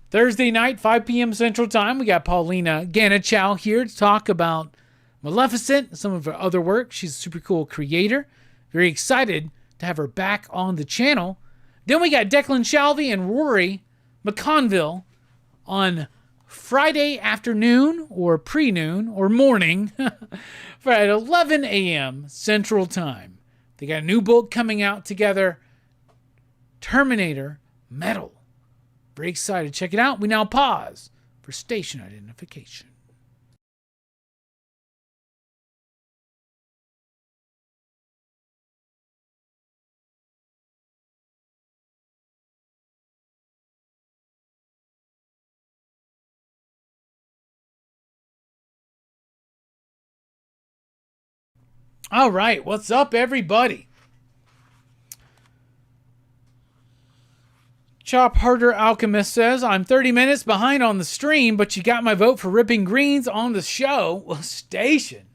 Thursday night, 5 p.m. Central Time, we got Paulina Ganichow here to talk about Maleficent and some of her other work. She's a super cool creator. Very excited to have her back on the channel. Then we got Declan Shalvey and Rory McConville on Friday afternoon or pre-noon or morning for at 11 a.m. Central Time. They got a new book coming out together, Terminator Metal. Very excited. Check it out. We now pause for station identification. All right. What's up, everybody? Chop Harder Alchemist says, I'm 30 minutes behind on the stream, but you got my vote for ripping greens on the show. Well, station.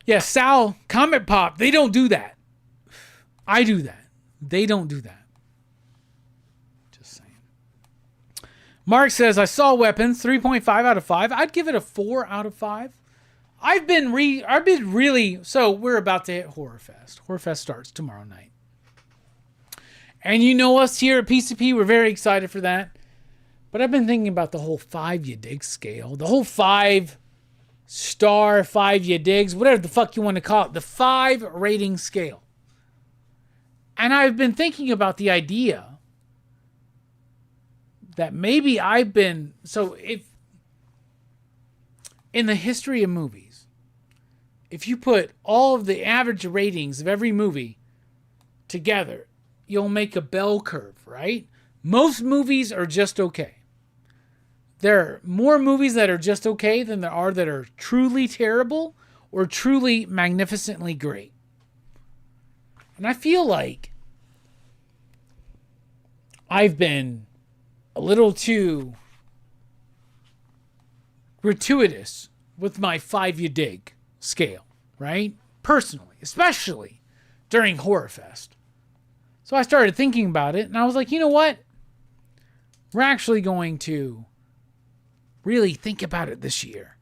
Yeah, Sal, Comet Pop, they don't do that. I do that. They don't do that. Just saying. Mark says, I saw Weapons, 3.5 out of 5. I'd give it a 4 out of 5. I've been really, so we're about to hit HorrorFest. HorrorFest starts tomorrow night. And you know us here at PCP, we're very excited for that. But I've been thinking about the whole 5 you dig scale. The whole 5-star, 5 you digs, whatever the fuck you want to call it. The 5 rating scale. And I've been thinking about the idea that maybe so if in the history of movies, if you put all of the average ratings of every movie together, you'll make a bell curve, right? Most movies are just okay. There are more movies that are just okay than there are that are truly terrible or truly magnificently great. And I feel like I've been a little too gratuitous with my 5 you dig scale, right? Personally, especially during HorrorFest. So I started thinking about it, and I was like, you know what? We're actually going to really think about it this year.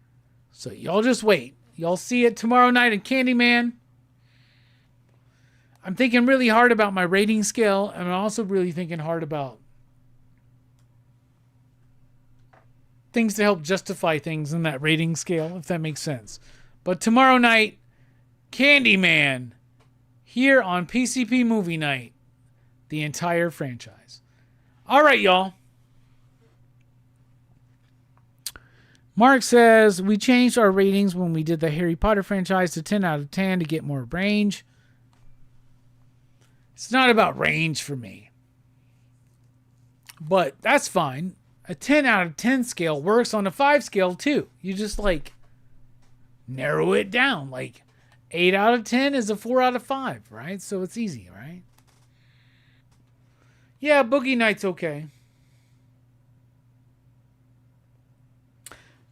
So y'all just wait. Y'all see it tomorrow night in Candyman. I'm thinking really hard about my rating scale, and I'm also really thinking hard about things to help justify things in that rating scale, if that makes sense. But tomorrow night, Candyman, here on PCP Movie Night. The entire franchise. All right, y'all. Mark says, we changed our ratings when we did the Harry Potter franchise to 10 out of 10 to get more range. It's not about range for me. But that's fine. A 10 out of 10 scale works on a 5 scale too. You just like narrow it down. Like 8 out of 10 is a 4 out of 5, right? So it's easy, right? Yeah, Boogie Night's okay.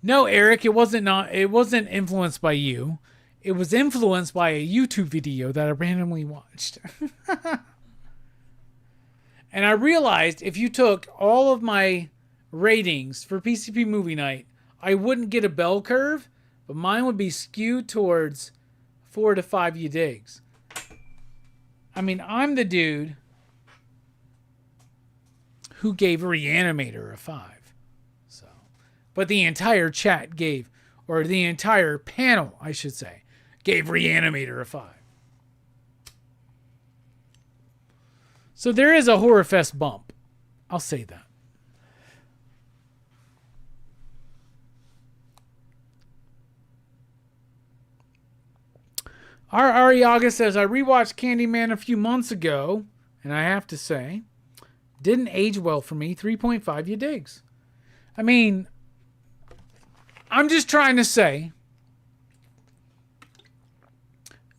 No, Eric, it wasn't influenced by you. It was influenced by a YouTube video that I randomly watched. And I realized if you took all of my ratings for PCP Movie Night, I wouldn't get a bell curve, but mine would be skewed towards 4 to 5 you digs. I mean, I'm the dude who gave Reanimator a 5. So, but the entire chat gave, or the entire panel, I should say, gave Reanimator a 5. So there is a HorrorFest bump. I'll say that. Our Ariaga says, I rewatched Candyman a few months ago, and I have to say, didn't age well for me. 3.5 you digs. I mean, I'm just trying to say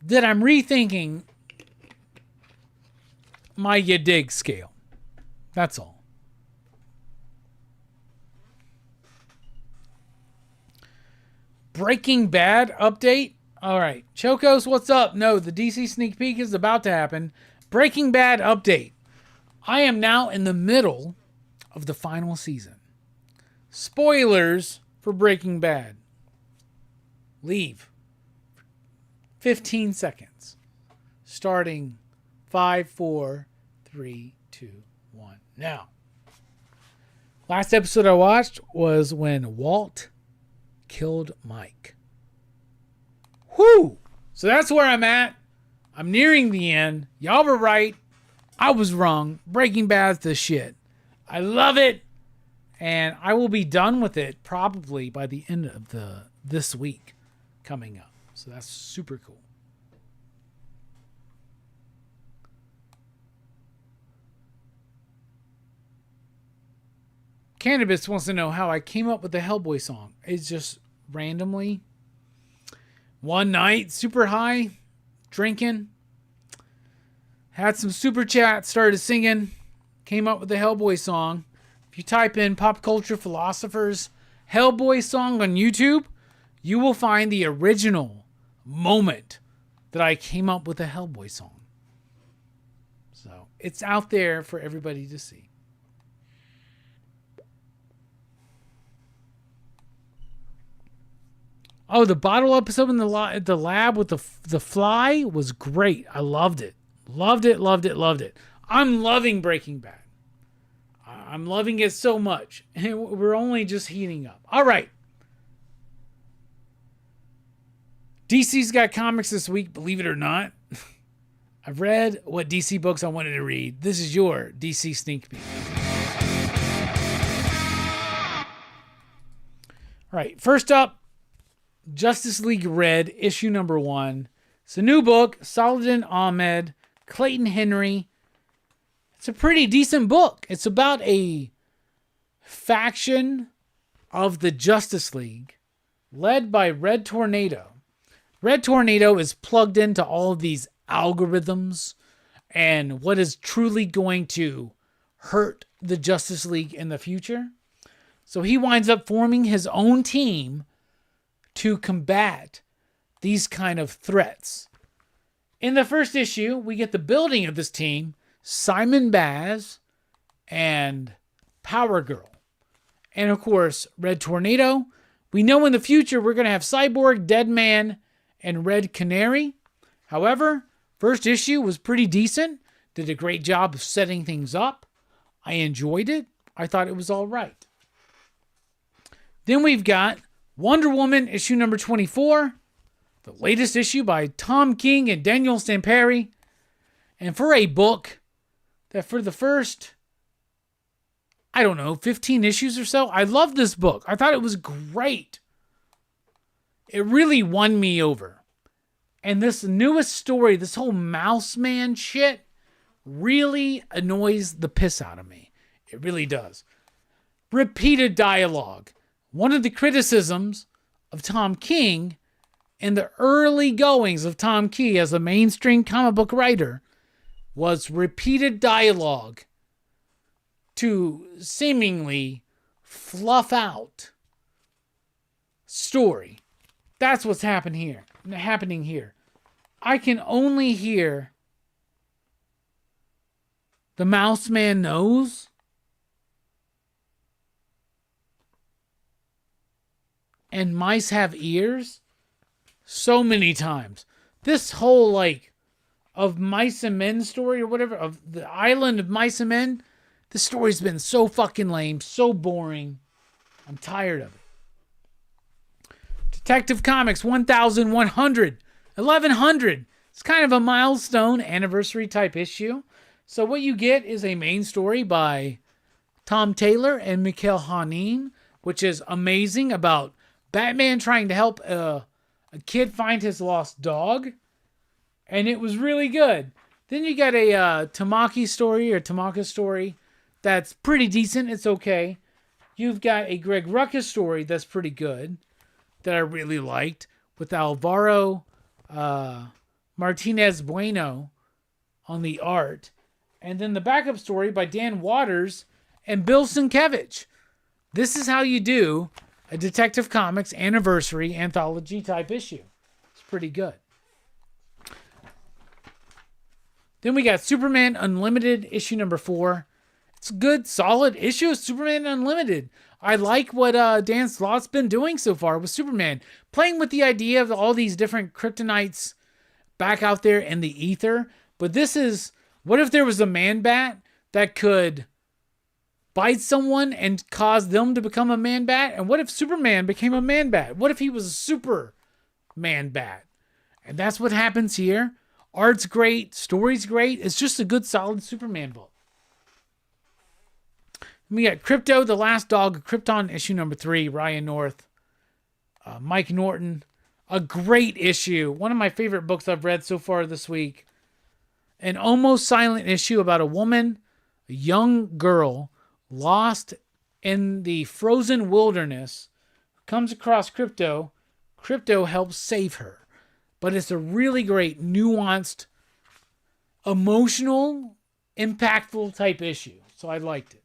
that I'm rethinking my you dig scale. That's all. Breaking Bad update. All right. Chocos, what's up? No, the DC sneak peek is about to happen. Breaking Bad update. I am now in the middle of the final season. Spoilers for Breaking Bad. Leave. 15 seconds. Starting 5, 4, 3, 2, 1. Now, last episode I watched was when Walt killed Mike. Whoo! So that's where I'm at. I'm nearing the end. Y'all were right. I was wrong. Breaking Bad's the shit. I love it. And I will be done with it probably by the end of this week coming up. So that's super cool. Cannabis wants to know how I came up with the Hellboy song. It's just randomly. One night, super high, drinking. Had some super chat, started singing. Came up with the Hellboy song. If you type in Pop Culture Philosophers Hellboy song on YouTube, you will find the original moment that I came up with a Hellboy song. So it's out there for everybody to see. Oh, the bottle episode in the lab with the fly was great. I loved it. Loved it, loved it, loved it. I'm loving Breaking Bad. I'm loving it so much. And we're only just heating up. All right. DC's got comics this week, believe it or not. I've read what DC books I wanted to read. This is your DC sneak peek. All right, first up, Justice League Red, issue number 1. It's a new book, Saladin Ahmed, Clayton Henry. It's a pretty decent book. It's about a faction of the Justice League led by Red Tornado. Red Tornado is plugged into all of these algorithms and what is truly going to hurt the Justice League in the future. So he winds up forming his own team to combat these kind of threats. In the first issue, we get the building of this team, Simon Baz and Power Girl. And of course, Red Tornado. We know in the future we're going to have Cyborg, Deadman, and Red Canary. However, first issue was pretty decent. Did a great job of setting things up. I enjoyed it. I thought it was all right. Then we've got Wonder Woman, issue number 24. The latest issue by Tom King and Daniel Stamperi. And for a book that for the first, 15 issues or so, I loved this book. I thought it was great. It really won me over. And this newest story, this whole Mouse Man shit, really annoys the piss out of me. It really does. Repeated dialogue. One of the criticisms of Tom King in the early goings of Tom King as a mainstream comic book writer was repeated dialogue to seemingly fluff out story. That's what's happening here. I can only hear the mouse man knows and mice have ears so many times. This whole of Mice and Men story or whatever, of the island of Mice and Men, the story's been so fucking lame, so boring. I'm tired of it. Detective Comics 1100. It's kind of a milestone anniversary type issue. So what you get is a main story by Tom Taylor and Mikhail Hanin, which is amazing, about Batman trying to help a kid find his lost dog. And it was really good. Then you got a Tamaki story that's pretty decent. It's okay. You've got a Greg Rucka story that's pretty good, that I really liked, with Alvaro Martinez Bueno on the art. And then the backup story by Dan Waters and Bill Sienkiewicz. This is how you do a Detective Comics anniversary anthology type issue. It's pretty good. Then we got Superman Unlimited issue number 4. It's a good, solid issue of Superman Unlimited. I like what Dan Slott's been doing so far with Superman. Playing with the idea of all these different kryptonites back out there in the ether. But this is, what if there was a man-bat that could bite someone and cause them to become a man-bat? And what if Superman became a man-bat? What if he was a super man-bat? And that's what happens here. Art's great. Story's great. It's just a good, solid Superman book. We got Crypto, the Last Dog of Krypton, issue number 3. Ryan North, Mike Norton. A great issue. One of my favorite books I've read so far this week. An almost silent issue about a woman, a young girl, lost in the frozen wilderness, comes across Crypto. Crypto helps save her. But it's a really great, nuanced, emotional, impactful type issue. So I liked it.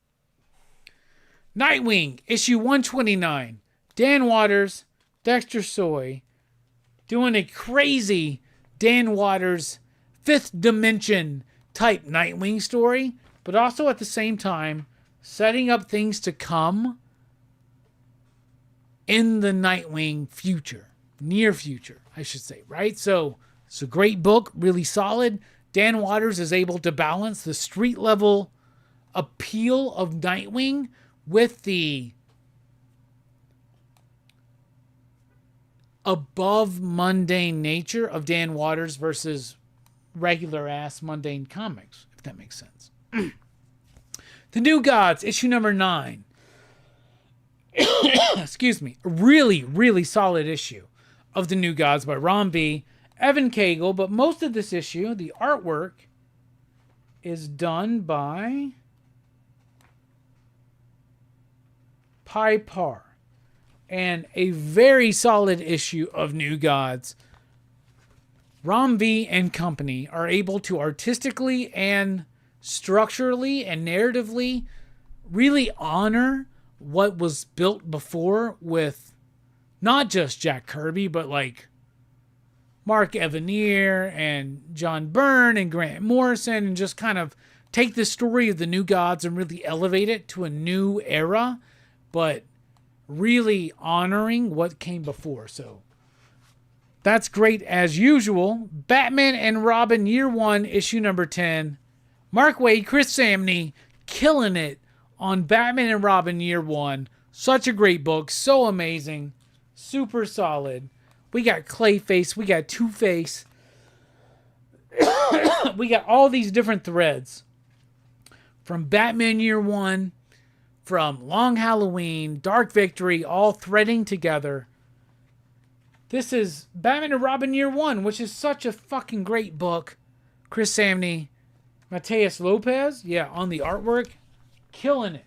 Nightwing, issue 129. Dan Waters, Dexter Soy, doing a crazy Dan Waters 5th dimension type Nightwing story, but also at the same time setting up things to come in the Nightwing future. Near future, I should say, right? So it's a great book, really solid. Dan Waters is able to balance the street level appeal of Nightwing with the above mundane nature of Dan Waters versus regular ass mundane comics, if that makes sense. The New Gods, issue number 9. Excuse me. A really, really solid issue of The New Gods by Ron B. Evan Cagle, but most of this issue, the artwork, is done by Pi Par. And a very solid issue of New Gods. Ron V and company are able to artistically and structurally and narratively really honor what was built before with not just Jack Kirby, but like Mark Evanier and John Byrne and Grant Morrison, and just kind of take the story of the New Gods and really elevate it to a new era, but really honoring what came before. So that's great as usual. Batman and Robin Year 1, issue number 10. Mark Waid, Chris Samney, killing it on Batman and Robin Year 1. Such a great book. So amazing. Super solid. We got Clayface. We got Two-Face. We got all these different threads. From Batman Year 1, from Long Halloween, Dark Victory, all threading together. This is Batman and Robin Year 1, which is such a fucking great book. Chris Samney Mateus Lopez, yeah, on the artwork, killing it.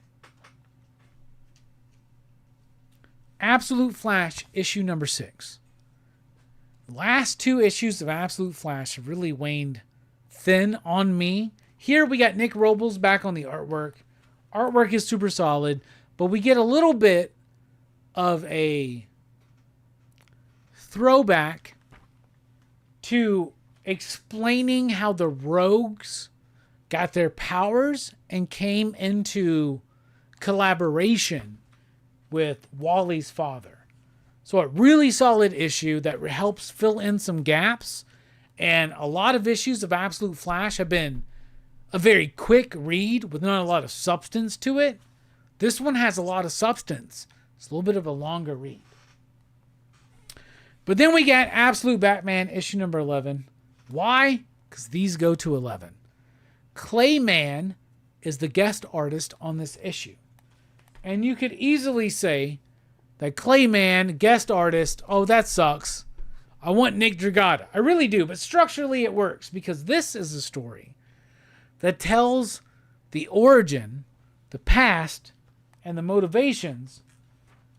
Absolute Flash, issue number 6. The last 2 issues of Absolute Flash have really waned thin on me. Here we got Nick Robles back on the artwork. Artwork is super solid, but we get a little bit of a throwback to explaining how the Rogues got their powers and came into collaboration with Wally's father. So a really solid issue that helps fill in some gaps. And a lot of issues of Absolute Flash have been a very quick read with not a lot of substance to it. This one has a lot of substance. It's a little bit of a longer read. But then we got Absolute Batman issue number 11. Why? Because these go to 11. Clayman is the guest artist on this issue. And you could easily say that Clayman, guest artist, oh, that sucks. I want Nick Dragata. I really do, but structurally it works because this is a story that tells the origin, the past, and the motivations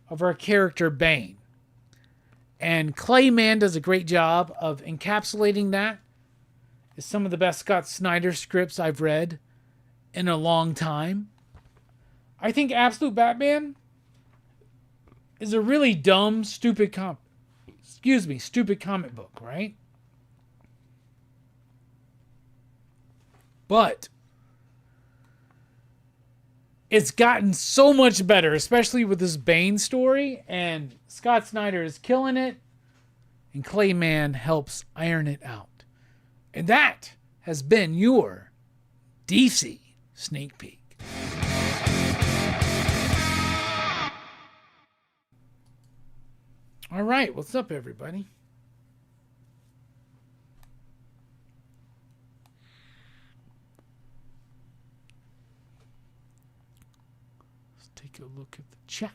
of our character Bane. And Clayman does a great job of encapsulating that. It's some of the best Scott Snyder scripts I've read in a long time. I think Absolute Batman is a really dumb, stupid comic book, right? But it's gotten so much better, especially with this Bane story, and Scott Snyder is killing it, and Clayman helps iron it out. And that has been your DC Sneak Peek. All right, what's up, everybody? Let's take a look at the chat.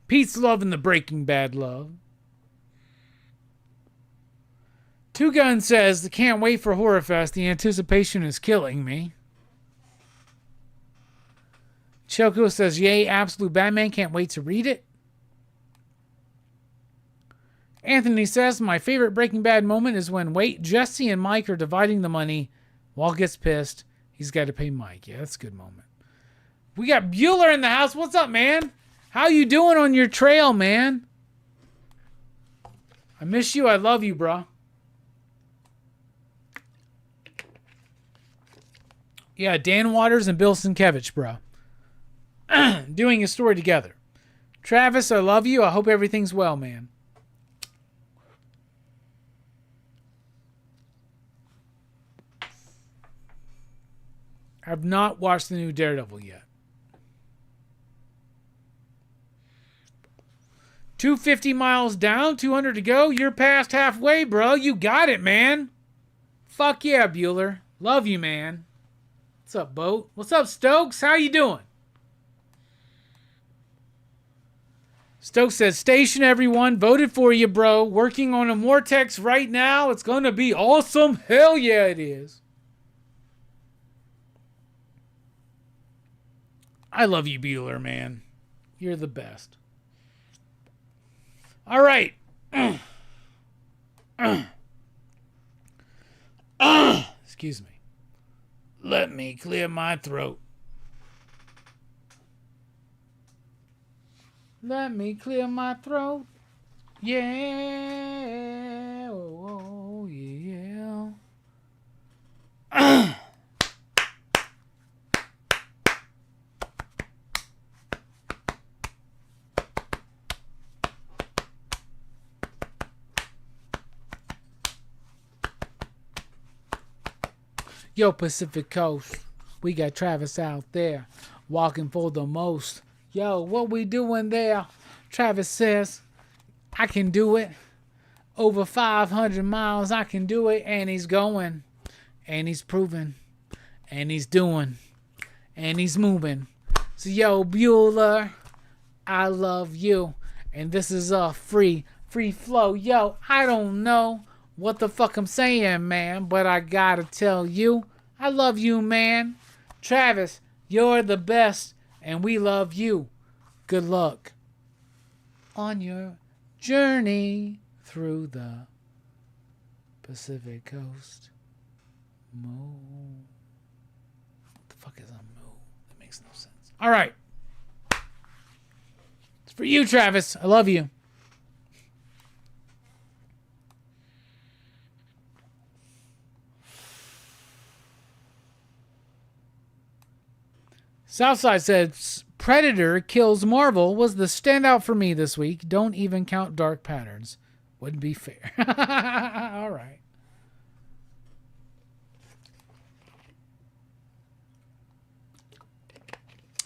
Pete's loving the Breaking Bad love. Two Gun says, can't wait for HorrorFest. The anticipation is killing me. Choco says, yay, Absolute Batman. Can't wait to read it. Anthony says, my favorite Breaking Bad moment is when, Jesse and Mike are dividing the money. Walt gets pissed. He's got to pay Mike. Yeah, that's a good moment. We got Bueller in the house. What's up, man? How you doing on your trail, man? I miss you. I love you, bro. Yeah, Dan Waters and Bill Sienkiewicz, bro. Doing a story together. Travis, I love you. I hope everything's well, man. I've not watched the new Daredevil yet. 250 miles down, 200 to go. You're past halfway, bro. You got it, man. Fuck yeah, Bueller. Love you, man. What's up, Boat? What's up, Stokes? How you doing? Stokes says, station everyone. Voted for you, bro. Working on a Mortex right now. It's going to be awesome. Hell yeah, it is. I love you, Bueller, man. You're the best. All right. Excuse me. Let me clear my throat. Let me clear my throat. Yeah. Oh, yeah. Yo, Pacific Coast, we got Travis out there walking for the most. Yo, what we doing there? Travis says, I can do it. Over 500 miles, I can do it. And he's going. And he's proving. And he's doing. And he's moving. So, yo, Bueller, I love you. And this is a free flow. Yo, I don't know what the fuck I'm saying, man, but I gotta tell you, I love you, man. Travis, you're the best, and we love you. Good luck on your journey through the Pacific Coast. Moo. What the fuck is a moo? That makes no sense. All right. It's for you, Travis. I love you. Southside says, Predator Kills Marvel was the standout for me this week. Don't even count Dark Patterns. Wouldn't be fair. All right.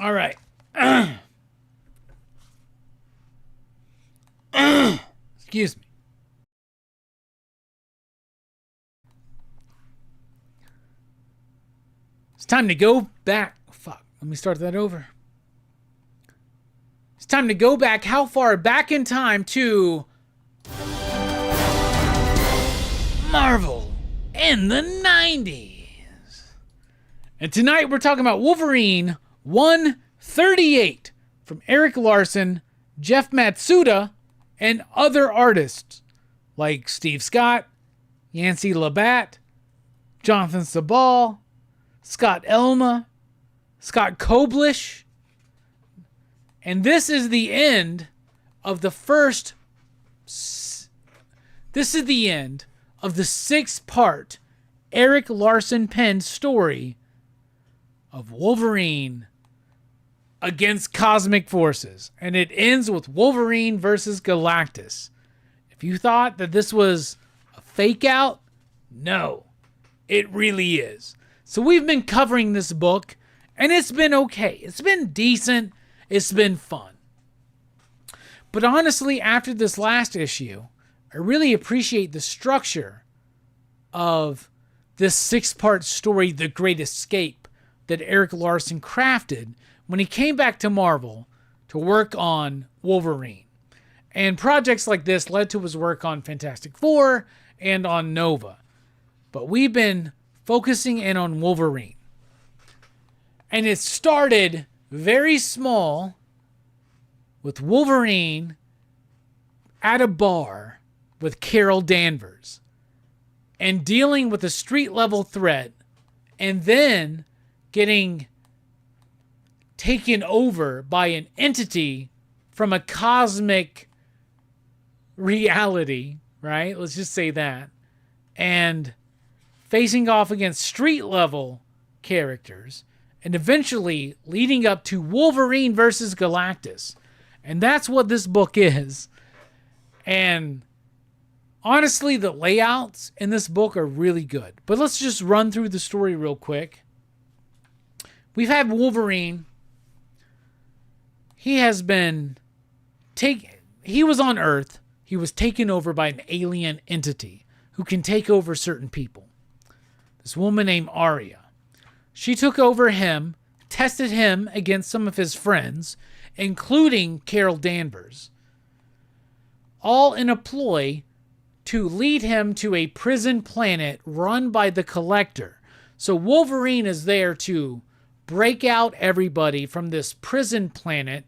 All right. Excuse me. It's time to go back. Fuck. Let me start that over. It's time to go back. How far back in time to Marvel in the 90s. And tonight we're talking about Wolverine 138 from Eric Larson, Jeff Matsuda, and other artists like Steve Scott, Yancey Labatt, Jonathan Sabal, Scott Elma, Scott Koblish. And this is the end of the first... This is the end of the 6-part Eric Larson penned story of Wolverine against cosmic forces. And it ends with Wolverine versus Galactus. If you thought that this was a fake out, no, it really is. So we've been covering this book, and it's been okay. It's been decent. It's been fun. But honestly, after this last issue, I really appreciate the structure of this 6-part story, The Great Escape, that Eric Larson crafted when he came back to Marvel to work on Wolverine. And projects like this led to his work on Fantastic Four and on Nova. But we've been focusing in on Wolverine. And it started very small with Wolverine at a bar with Carol Danvers and dealing with a street level threat and then getting taken over by an entity from a cosmic reality, right? Let's just say that. And facing off against street level characters and eventually leading up to Wolverine versus Galactus. And that's what this book is. And honestly, the layouts in this book are really good. But let's just run through the story real quick. We've had Wolverine. He has been he was on Earth. He was taken over by an alien entity who can take over certain people. This woman named Arya. She took over him, tested him against some of his friends, including Carol Danvers, all in a ploy to lead him to a prison planet run by the Collector. So Wolverine is there to break out everybody from this prison planet,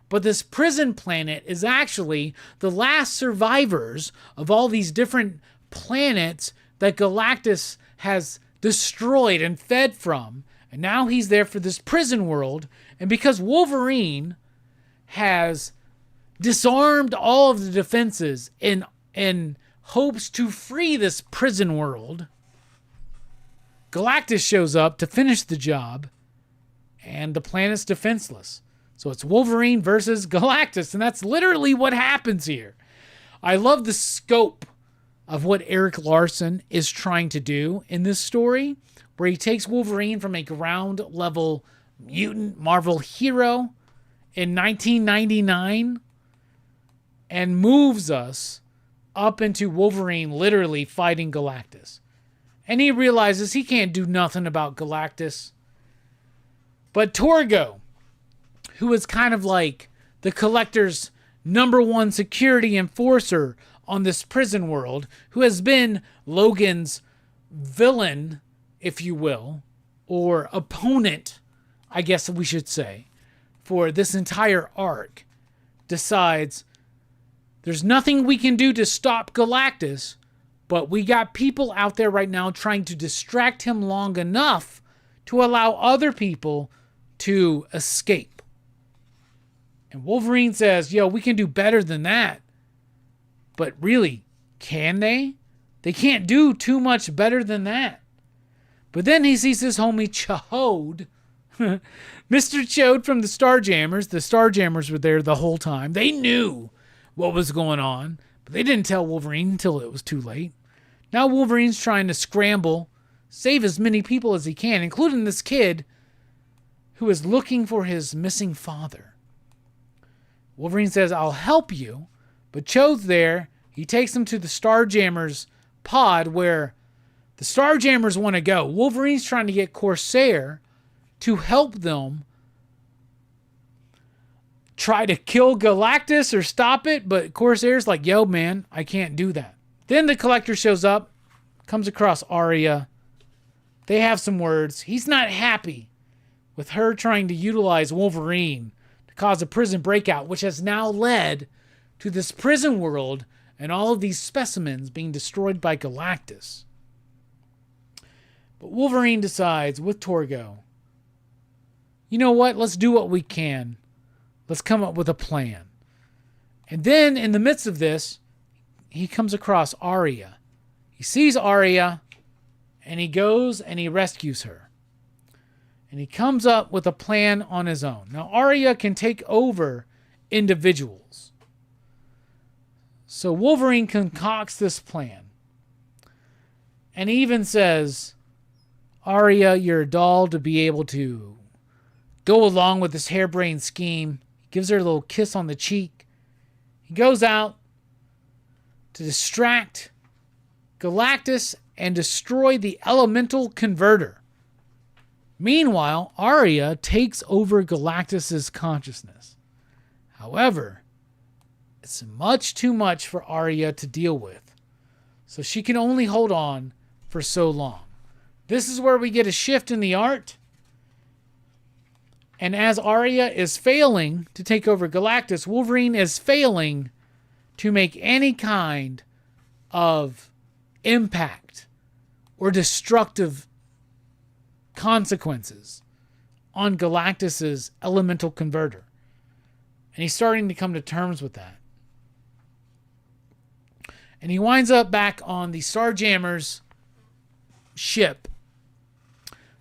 but this prison planet is actually the last survivors of all these different planets that Galactus has destroyed and fed from. And now he's there for this prison world. And because Wolverine has disarmed all of the defenses in hopes to free this prison world, Galactus shows up to finish the job, and the planet's defenseless. So it's Wolverine versus Galactus, and that's literally what happens here. I love the scope of what Eric Larson is trying to do in this story, where he takes Wolverine from a ground level mutant Marvel hero in 1999 and moves us up into Wolverine literally fighting Galactus. And he realizes he can't do nothing about Galactus. But Torgo, who is kind of like the Collector's #1 security enforcer on this prison world, who has been Logan's villain, if you will, or opponent, I guess we should say, for this entire arc, decides there's nothing we can do to stop Galactus, but we got people out there right now trying to distract him long enough to allow other people to escape. And Wolverine says, yo, we can do better than that. But really, can they? They can't do too much better than that. But then he sees his homie Chode, Mr. Chode from the Starjammers. The Starjammers were there the whole time. They knew what was going on, but they didn't tell Wolverine until it was too late. Now Wolverine's trying to scramble, save as many people as he can, including this kid who is looking for his missing father. Wolverine says, I'll help you, but Chode's there. He takes him to the Starjammers pod where the Starjammers want to go. Wolverine's trying to get Corsair to help them try to kill Galactus or stop it, but Corsair's like, yo, man, I can't do that. Then the Collector shows up, comes across Arya. They have some words. He's not happy with her trying to utilize Wolverine to cause a prison breakout, which has now led to this prison world and all of these specimens being destroyed by Galactus. But Wolverine decides with Torgo, you know what? Let's do what we can. Let's come up with a plan. And then in the midst of this, he comes across Arya. He sees Arya, and he goes and he rescues her. And he comes up with a plan on his own. Now, Arya can take over individuals. So Wolverine concocts this plan. And he even says, Arya, you're a doll to be able to go along with this harebrained scheme. He gives her a little kiss on the cheek. He goes out to distract Galactus and destroy the elemental converter. Meanwhile, Arya takes over Galactus's consciousness. However, it's much too much for Arya to deal with, so she can only hold on for so long. This is where we get a shift in the art. And as Arya is failing to take over Galactus, Wolverine is failing to make any kind of impact or destructive consequences on Galactus's elemental converter. And he's starting to come to terms with that. And he winds up back on the Starjammers ship.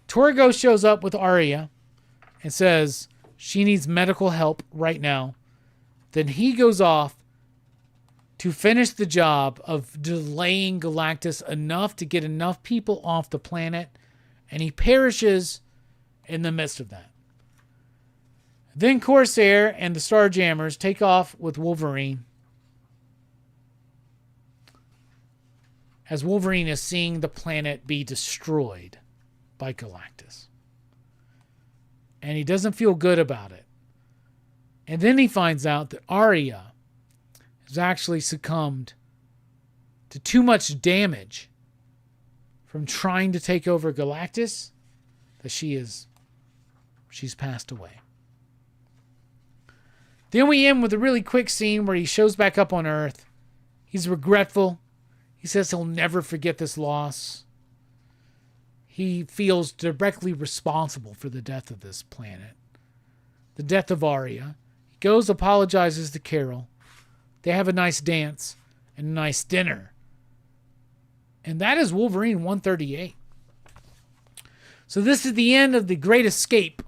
Torgo shows up with Arya and says she needs medical help right now. Then he goes off to finish the job of delaying Galactus enough to get enough people off the planet, and he perishes in the midst of that. Then Corsair and the Starjammers take off with Wolverine as Wolverine is seeing the planet be destroyed by Galactus. And he doesn't feel good about it. And then he finds out that Arya has actually succumbed to too much damage from trying to take over Galactus that she's passed away. Then we end with a really quick scene where he shows back up on Earth. He's regretful. He says he'll never forget this loss. He feels directly responsible for the death of this planet. The death of Arya. He goes, apologizes to Carol. They have a nice dance and a nice dinner. And that is Wolverine 138. So this is the end of The Great Escape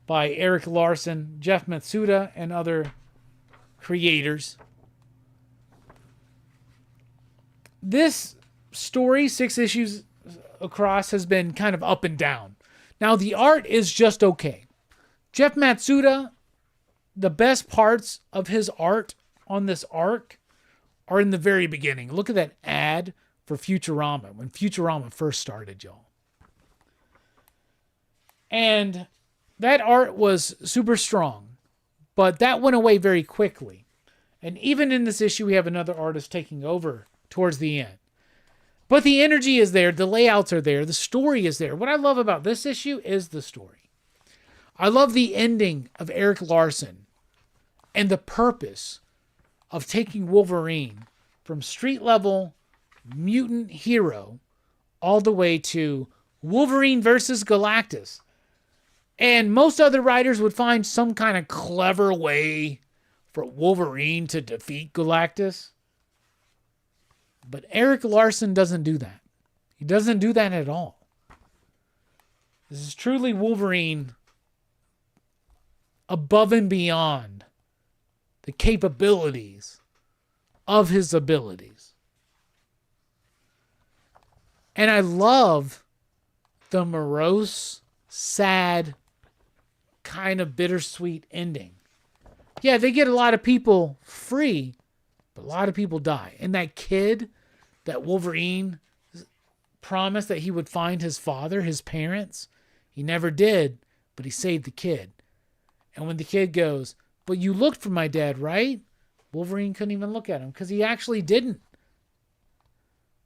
by Eric Larson, Jeff Matsuda, and other creators. This story, 6 issues across, has been kind of up and down. Now, the art is just okay. Jeff Matsuda, the best parts of his art on this arc are in the very beginning. Look at that ad for Futurama, when Futurama first started, y'all. And that art was super strong. But that went away very quickly. And even in this issue, we have another artist taking over towards the end. But the energy is there. The layouts are there. The story is there. What I love about this issue is the story. I love the ending of Eric Larson and the purpose of taking Wolverine from street level mutant hero all the way to Wolverine versus Galactus. And most other writers would find some kind of clever way for Wolverine to defeat Galactus. But Eric Larson doesn't do that. He doesn't do that at all. This is truly Wolverine above and beyond the capabilities of his abilities. And I love the morose, sad, kind of bittersweet ending. Yeah, they get a lot of people free, but a lot of people die. And that kid that Wolverine promised that he would find his father, his parents, he never did, but he saved the kid. And when the kid goes, "But you looked for my dad, right?" Wolverine couldn't even look at him because he actually didn't.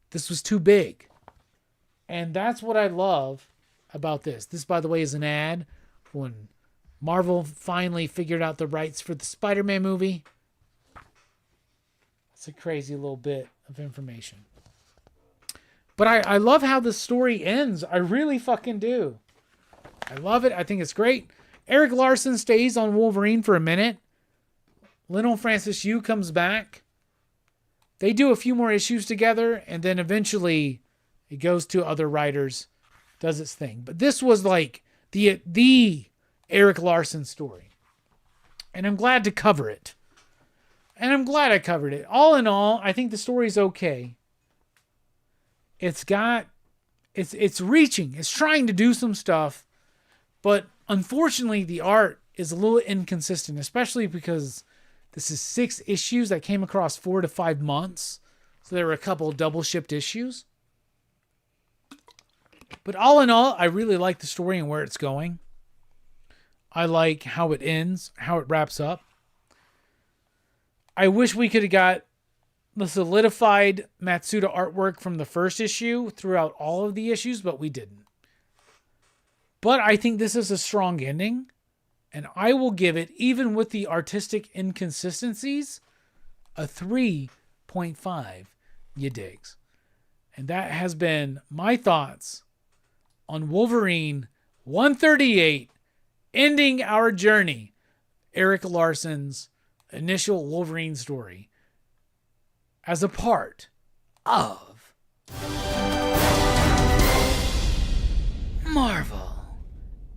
This was too big. And that's what I love about this. This, by the way, is an ad when Marvel finally figured out the rights for the Spider-Man movie. It's a crazy little bit of information. But I love how the story ends. I really fucking do. I love it. I think it's great. Eric Larson stays on Wolverine for a minute. Lionel Francis Yu comes back. They do a few more issues together, and then eventually it goes to other writers, does its thing. But this was like the Eric Larson story. And I'm glad to cover it. And I'm glad I covered it. All in all, I think the story's okay. It's reaching. It's trying to do some stuff. But unfortunately, the art is a little inconsistent, especially because this is 6 issues that came across 4 to 5 months. So there were a couple of double shipped issues. But all in all, I really like the story and where it's going. I like how it ends, how it wraps up. I wish we could have got the solidified Matsuda artwork from the first issue throughout all of the issues, but we didn't. But I think this is a strong ending, and I will give it, even with the artistic inconsistencies, a 3.5 ya digs. And that has been my thoughts on Wolverine 138, ending our journey, Eric Larson's initial Wolverine story, as a part of Marvel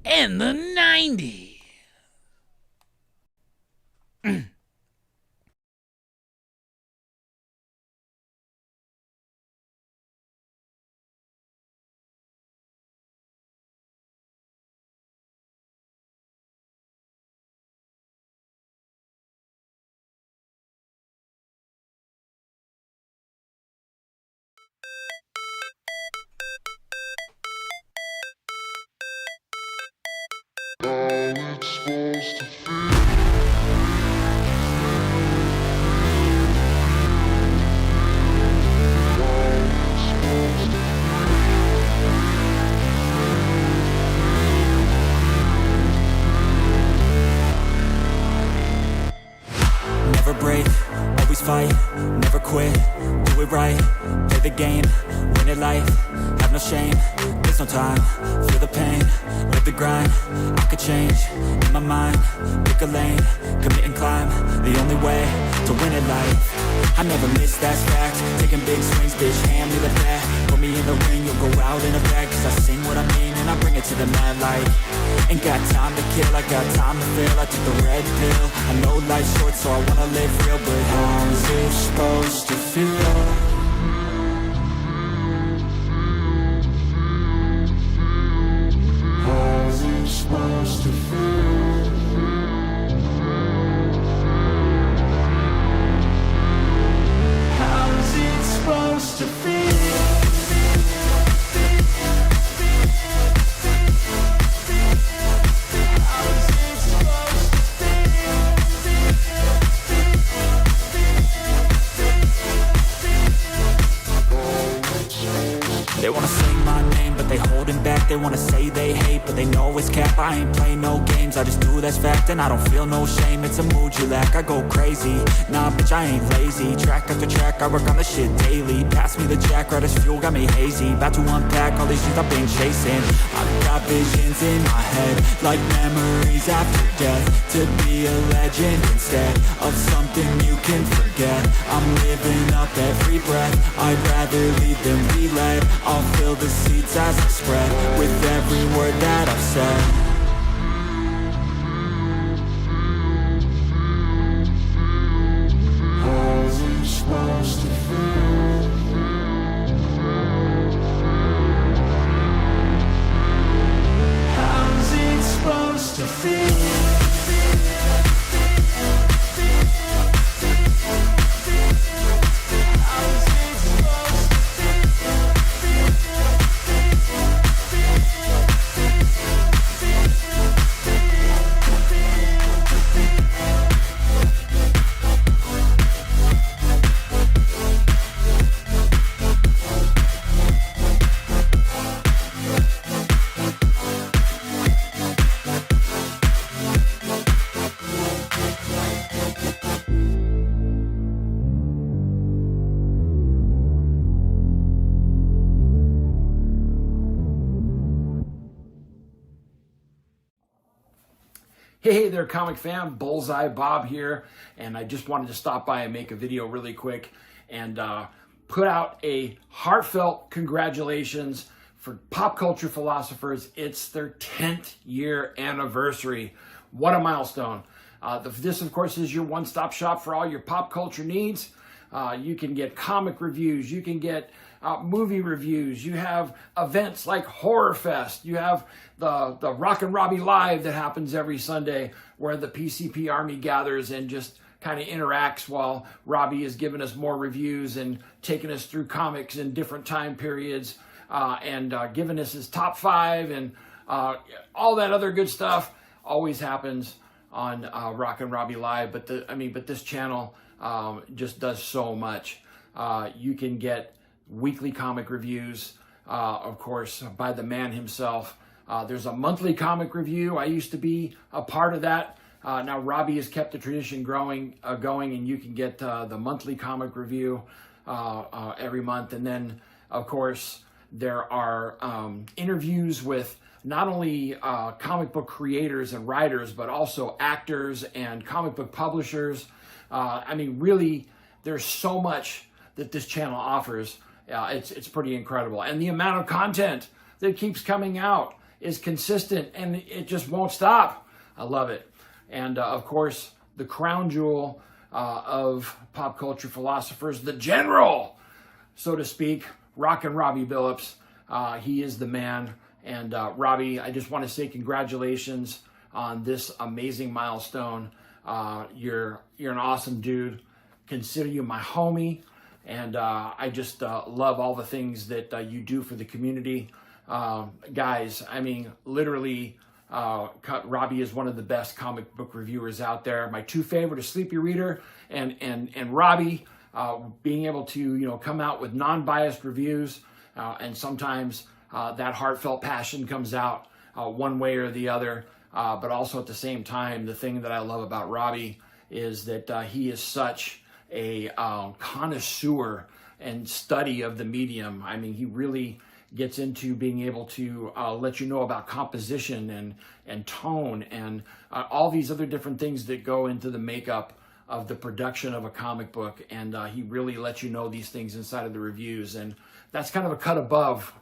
in the 90s. Never break, always fight, never quit, do it right, play the game, win it life, have no shame, there's no time, feel the pain, live the grind, I could change, in my mind, pick a lane, commit and climb, the only way to win it life, I never miss, that's fact, taking big swings, bitch, hand me the bat, put me in the ring, you'll go out in a bag, cause I sing what I mean, and I bring it to the mad light, ain't got time to kill, I got time to feel, I took the red pill, I know life's short, so I wanna live real, but how's it supposed to feel? How's it supposed to feel? How's it supposed to feel? How's it supposed to feel? They wanna say my name, but they holding back. They wanna say they hate, but they know it's cap. I ain't playing no games, I just do that's fact. And I don't feel no shame, it's a mood you lack. I go crazy, nah bitch I ain't lazy. Track after track, I work on the shit daily. Pass me the jack, right as fuel, got me hazy. About to unpack all these things I've been chasing. I've got visions in my head, like memories after death. To be a legend instead of something you can forget. I'm living up every breath, I'd rather lead than be led. I'll fill the seats as I spread, with every word that I've said. How's it supposed to feel? How's it supposed to feel? Hey there, comic fan, Bullseye Bob here, and I just wanted to stop by and make a video really quick and put out a heartfelt congratulations for Pop Culture Philosophers. It's their 10th year anniversary. What a milestone. This, of course, is your one-stop shop for all your pop culture needs. You can get comic reviews, you can get movie reviews, you have events like HorrorFest, you have the Rockin Robbie Live that happens every Sunday where the PCP Army gathers and just kind of interacts while Robbie is giving us more reviews and taking us through comics in different time periods and giving us his top 5 and all that other good stuff always happens on Rockin Robbie Live. But this channel just does so much. You can get weekly comic reviews, of course, by the man himself. There's a monthly comic review. I used to be a part of that. Now Robbie has kept the tradition going, and you can get the monthly comic review every month. And then, of course, there are interviews with not only comic book creators and writers, but also actors and comic book publishers. Really, there's so much that this channel offers. It's pretty incredible. And the amount of content that keeps coming out is consistent, and it just won't stop. I love it. And of course, the crown jewel of Pop Culture Philosophers, the general, so to speak, Rockin Robbie Billups. He is the man. And Robbie, I just want to say congratulations on this amazing milestone. You're an awesome dude. Consider you my homie. And I just love all the things that you do for the community. Guys, literally, Robbie is one of the best comic book reviewers out there. My 2 favorite are Sleepy Reader and Robbie, being able to come out with non-biased reviews, and sometimes that heartfelt passion comes out one way or the other. But also at the same time, the thing that I love about Robbie is that he is such a connoisseur and study of the medium. He really gets into being able to let you know about composition and tone and all these other different things that go into the makeup of the production of a comic book. And he really lets you know these things inside of the reviews. And that's kind of a cut above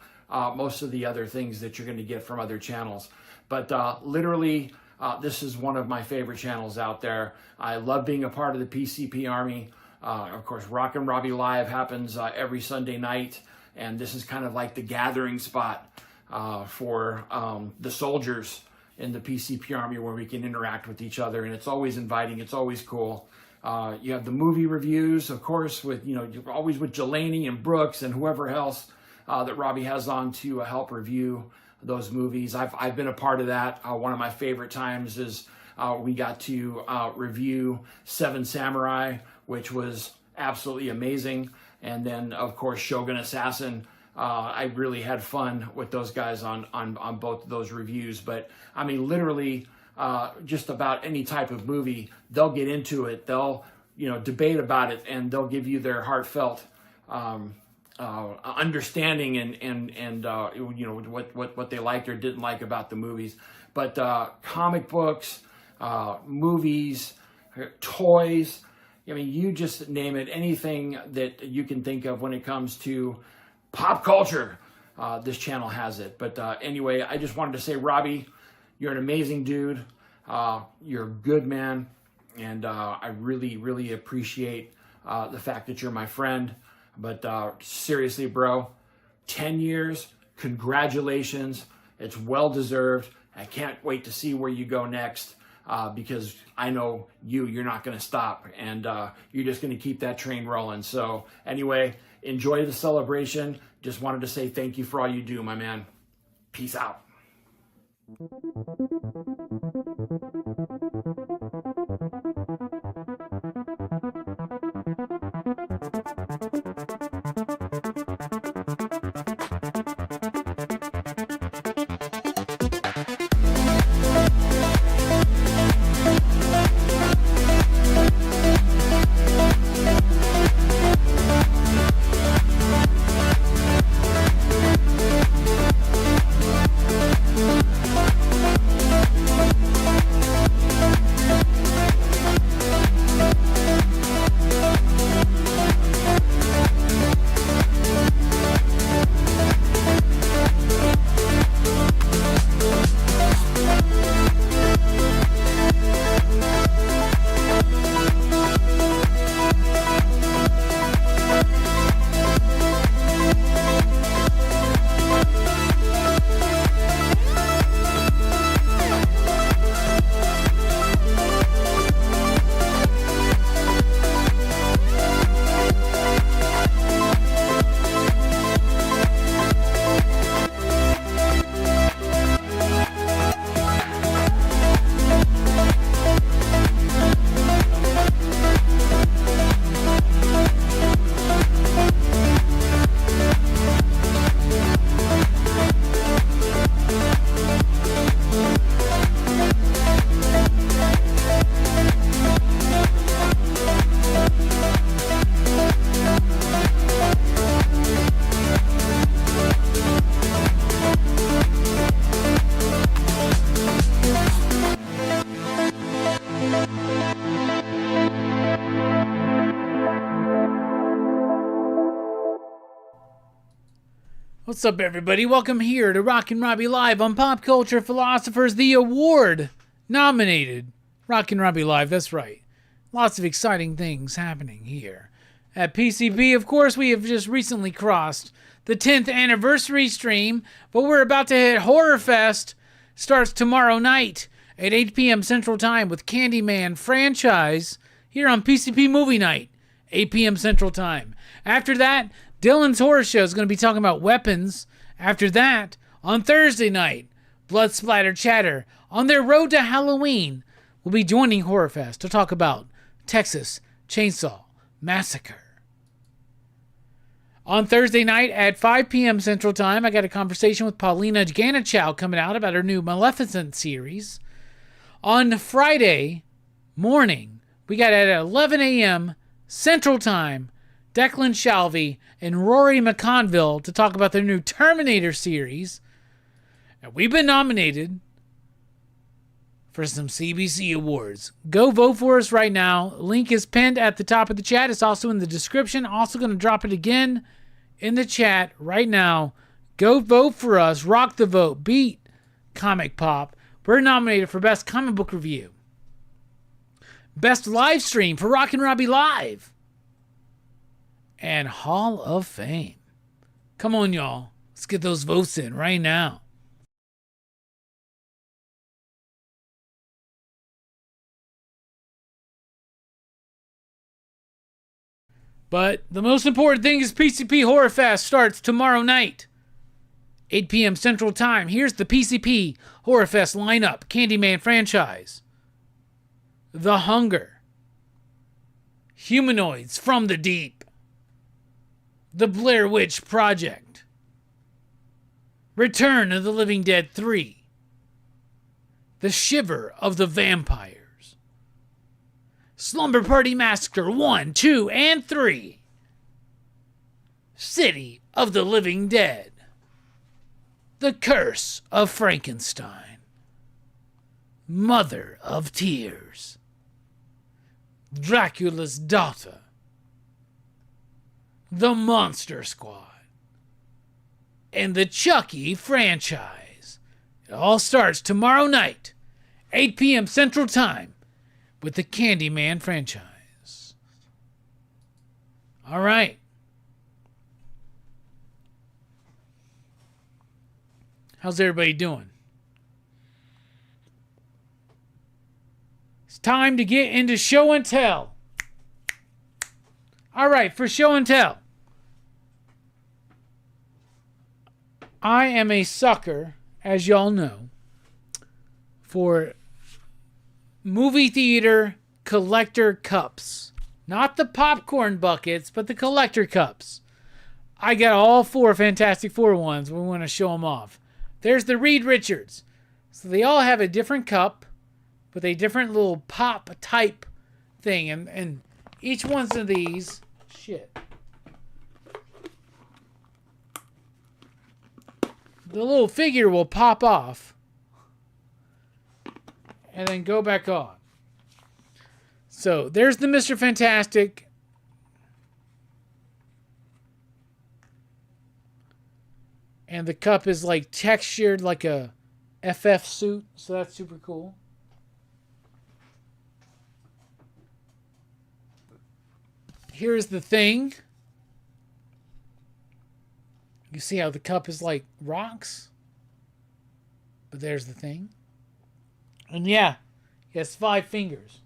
most of the other things that you're going to get from other channels. But literally, this is one of my favorite channels out there. I love being a part of the PCP Army. Of course, Rockin Robbie Live happens every Sunday night, and this is kind of like the gathering spot for the soldiers in the PCP Army, where we can interact with each other, and it's always inviting. It's always cool. You have the movie reviews, of course, with always with Jelani and Brooks and whoever else that Robbie has on to help review those movies. I've been a part of that. One of my favorite times is we got to review Seven Samurai, which was absolutely amazing. And then, of course, Shogun Assassin I really had fun with those guys on both of those reviews. But I mean, literally, just about any type of movie, they'll get into it. They'll, debate about it, and they'll give you their heartfelt understanding and what they liked or didn't like about the movies. But comic books, movies, toys, I mean, you just name it, anything that you can think of when it comes to pop culture, this channel has it. But anyway, I just wanted to say, Robbie, you're an amazing dude. You're a good man. And I really, really appreciate the fact that you're my friend. But seriously, bro, 10 years, congratulations. It's well-deserved. I can't wait to see where you go next. Because I know you're not going to stop, and you're just going to keep that train rolling. So anyway, enjoy the celebration. Just wanted to say thank you for all you do, my man. Peace out. What's up, everybody? Welcome here to Rockin Robbie Live on Pop Culture Philosophers, the award-nominated Rockin Robbie Live. That's right. Lots of exciting things happening here. At PCB, of course, we have just recently crossed the 10th anniversary stream, but we're about to hit HorrorFest. Starts tomorrow night at 8 p.m. Central Time with Candyman franchise here on PCP Movie Night, 8 p.m. Central Time. After that, Dylan's Horror Show is going to be talking about weapons. After that, on Thursday night, Blood Splatter Chatter, on their road to Halloween, will be joining HorrorFest to talk about Texas Chainsaw Massacre. On Thursday night at 5 p.m. Central Time, I got a conversation with Paulina Ganichow coming out about her new Maleficent series. On Friday morning, we got at 11 a.m. Central Time, Declan Shalvey and Rory McConville to talk about their new Terminator series. And we've been nominated for some CBC awards. Go vote for us right now. Link is pinned at the top of the chat. It's also in the description. Also going to drop it again in the chat right now. Go vote for us. Rock the vote. Beat Comic Pop. We're nominated for Best Comic Book Review, Best Live Stream for Rockin Robbie Live, and Hall of Fame. Come on, y'all. Let's get those votes in right now. But the most important thing is PCP Horror Fest starts tomorrow night, 8 p.m. Central Time. Here's the PCP Horror Fest lineup. Candyman franchise, The Hunger, Humanoids from the Deep, The Blair Witch Project, Return of the Living Dead 3, The Shiver of the Vampires, Slumber Party Massacre 1, 2, and 3, City of the Living Dead, The Curse of Frankenstein, Mother of Tears, Dracula's Daughter, The Monster Squad, and the Chucky franchise. It all starts tomorrow night, 8 p.m. Central Time, with the Candyman franchise. All right. How's everybody doing? It's time to get into show and tell. All right, for show and tell. I am a sucker, as y'all know, for movie theater collector cups. Not the popcorn buckets, but the collector cups. I got all 4 Fantastic Four ones. We want to show them off. There's the Reed Richards. So they all have a different cup with a different little pop type thing. And each one's of these... Shit. The little figure will pop off and then go back on. So there's the Mr. Fantastic. And the cup is like textured like a FF suit. So that's super cool. Here's the Thing. You see how the cup is like rocks? But there's the Thing. And yeah, he has 5 fingers.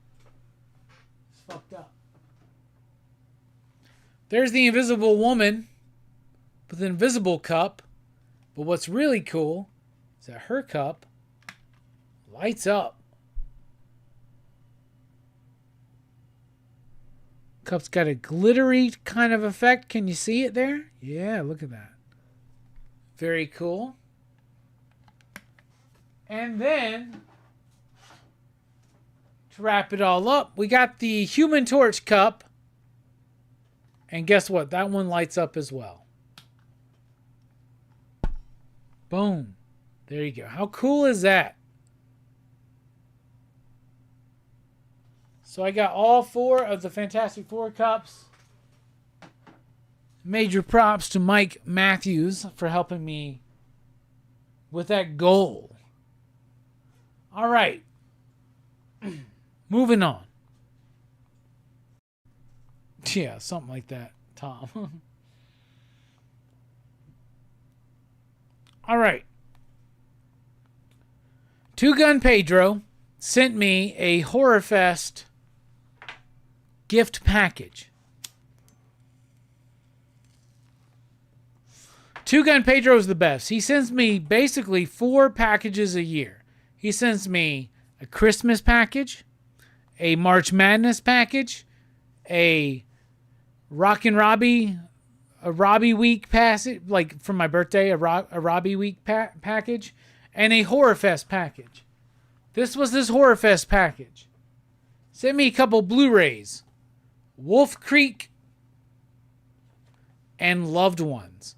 It's fucked up. There's the Invisible Woman with an invisible cup. But what's really cool is that her cup lights up. Cup's got a glittery kind of effect. Can you see it there? Yeah, look at that. Very cool. And then, to wrap it all up, we got the Human Torch cup. And guess what? That one lights up as well. Boom. There you go. How cool is that? So I got all 4 of the Fantastic Four cups. Major props to Mike Matthews for helping me with that goal. All right. Moving on. Yeah, something like that, Tom. All right. Two Gun Pedro sent me a HorrorFest gift package. Two Gun Pedro is the best. He sends me basically 4 packages a year. He sends me a Christmas package, a March Madness package, a Rockin Robbie, a Robbie Week package, like for my birthday, a Robbie Week package, and a HorrorFest package. This was his HorrorFest package. Sent me a couple Blu-rays, Wolf Creek and Loved Ones.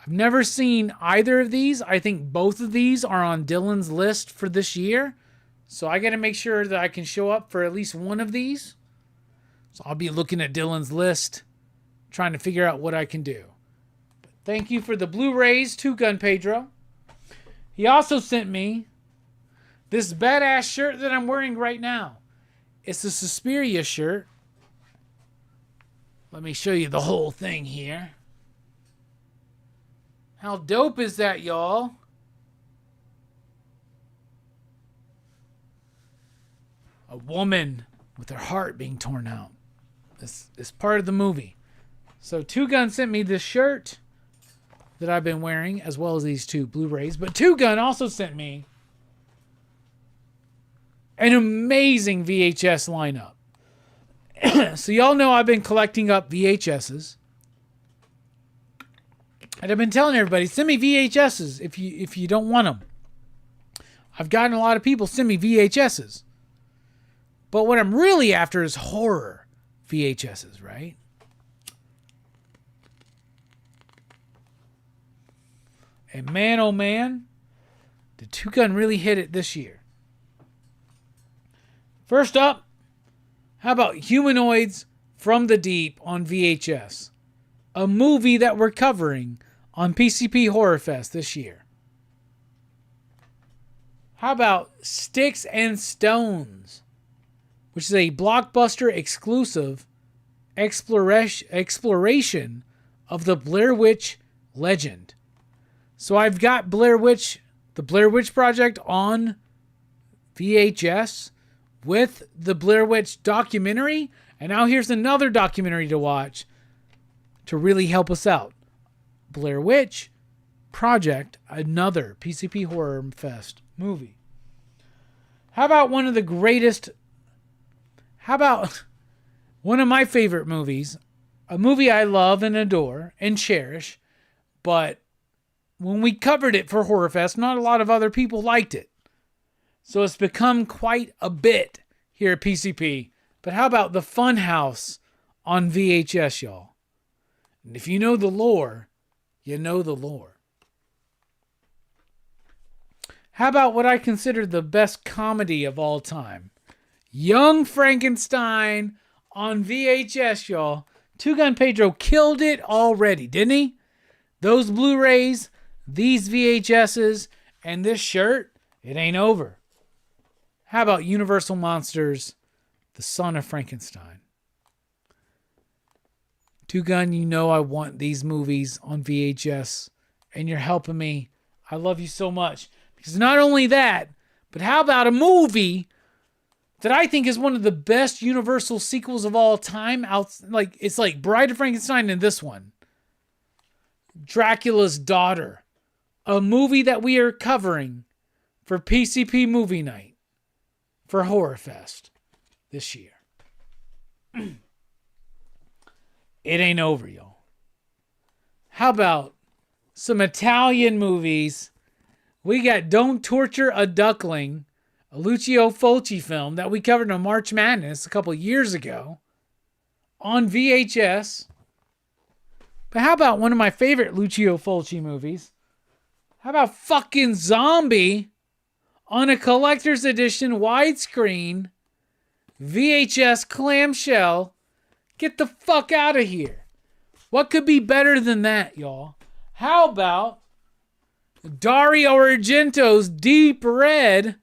I've never seen either of these. I think both of these are on Dylan's list for this year. So I got to make sure that I can show up for at least one of these. So I'll be looking at Dylan's list, trying to figure out what I can do. But thank you for the Blu-rays, Two Gun Pedro. He also sent me this badass shirt that I'm wearing right now. It's a Suspiria shirt. Let me show you the whole thing here. How dope is that, y'all? A woman with her heart being torn out. This is part of the movie. So Two Gun sent me this shirt that I've been wearing, as well as these 2 Blu-rays. But Two Gun also sent me an amazing VHS lineup. So y'all know I've been collecting up VHSs. And I've been telling everybody, send me VHSs if you don't want them. I've gotten a lot of people send me VHSs. But what I'm really after is horror VHSs, right? And man, oh man, did Two Gun really hit it this year. First up, how about Humanoids from the Deep on VHS? A movie that we're covering on PCP HorrorFest this year. How about Sticks and Stones, which is a blockbuster exclusive exploration of the Blair Witch legend. So I've got the Blair Witch Project on VHS with the Blair Witch documentary. And now here's another documentary to watch to really help us out. Blair Witch Project, another PCP Horror Fest movie. How about one of my favorite movies? A movie I love and adore and cherish, but when we covered it for HorrorFest, not a lot of other people liked it. So it's become quite a bit here at PCP. But how about The Funhouse on VHS, y'all? And if you know the lore, you know the lore. How about what I consider the best comedy of all time? Young Frankenstein on VHS, y'all. Two Gun Pedro killed it already, didn't he? Those Blu-rays, these VHSs, and this shirt, it ain't over. How about Universal Monsters, The Son of Frankenstein? Two Gun, you know I want these movies on VHS, and you're helping me. I love you so much. Because not only that, but how about a movie that I think is one of the best Universal sequels of all time? It's like Bride of Frankenstein and this one. Dracula's Daughter. A movie that we are covering for PCP Movie Night for HorrorFest this year. It ain't over, y'all. How about some Italian movies? We got Don't Torture a Duckling, a Lucio Fulci film that we covered on March Madness a couple years ago on VHS. But how about one of my favorite Lucio Fulci movies? How about fucking Zombie on a collector's edition widescreen VHS clamshell? Get the fuck out of here. What could be better than that, y'all? How about Dario Argento's Deep Red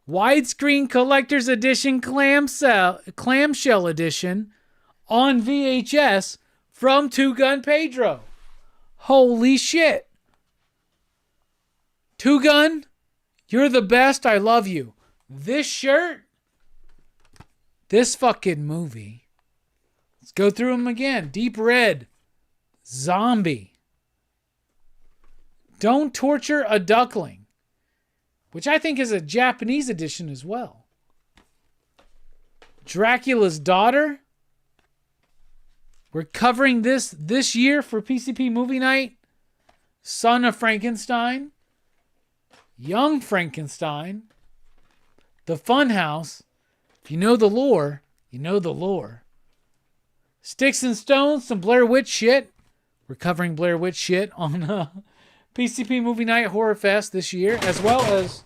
widescreen collector's edition clamshell edition on VHS from Two Gun Pedro? Holy shit. Two Gun, you're the best. I love you. This shirt, this fucking movie. Let's go through them again. Deep Red, Zombie, Don't Torture a Duckling, which I think is a Japanese edition as well. Dracula's Daughter. We're covering this year for PCP Movie Night. Son of Frankenstein. Young Frankenstein. The Funhouse. If you know the lore, you know the lore. Sticks and Stones, some Blair Witch shit. We're covering Blair Witch shit on PCP Movie Night Horror Fest this year, as well as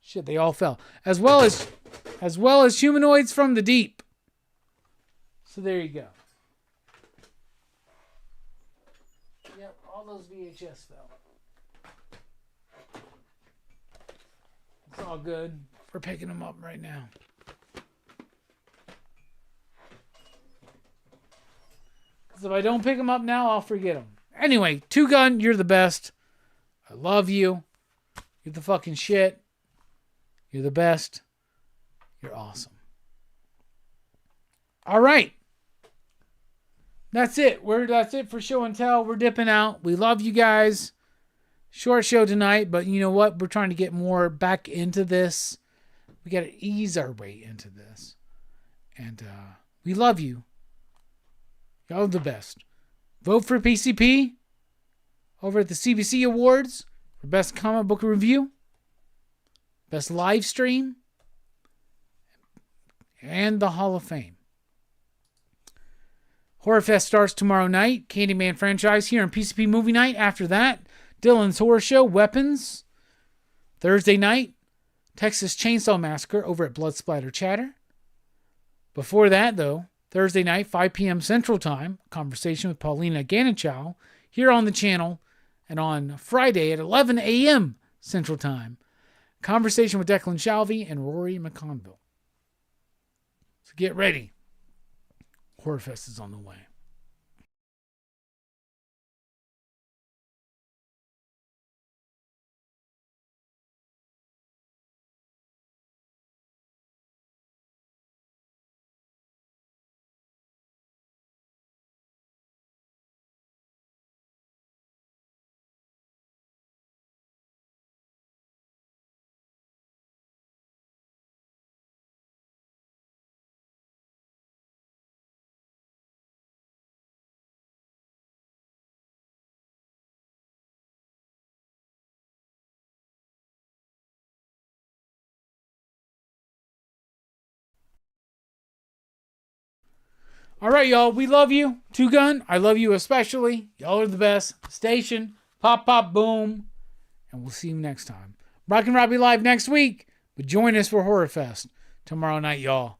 shit, they all fell. As well as Humanoids from the Deep. So there you go. Yep, all those VHS fell. It's all good. We're picking them up right now. Because if I don't pick them up now, I'll forget them. Anyway, Two Gun, you're the best. I love you. You're the fucking shit. You're the best. You're awesome. All right. That's it. That's it for show and tell. We're dipping out. We love you guys. Short show tonight, but you know what? We're trying to get more back into this. We got to ease our way into this. And we love you. Y'all are the best. Vote for PCP. over at the CBC Awards for Best Comic Book Review, Best Live Stream, and the Hall of Fame. HorrorFest starts tomorrow night. Candyman franchise here on PCP Movie Night. After that, Dylan's Horror Show, Weapons. Thursday night, Texas Chainsaw Massacre over at Blood Splatter Chatter. Before that, though, Thursday night, 5 p.m. Central Time, conversation with Paulina Ganichow here on the channel. And on Friday at 11 a.m. Central Time, conversation with Declan Shalvey and Rory McConville. So get ready. HorrorFest is on the way. All right, y'all. We love you. Two Gun, I love you especially. Y'all are the best. Station, pop, pop, boom. And we'll see you next time. Rockin Robbie Live next week. But join us for HorrorFest tomorrow night, y'all.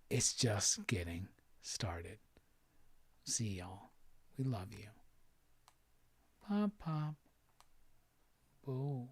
It's just getting started. See y'all. We love you. Pop, pop, boom.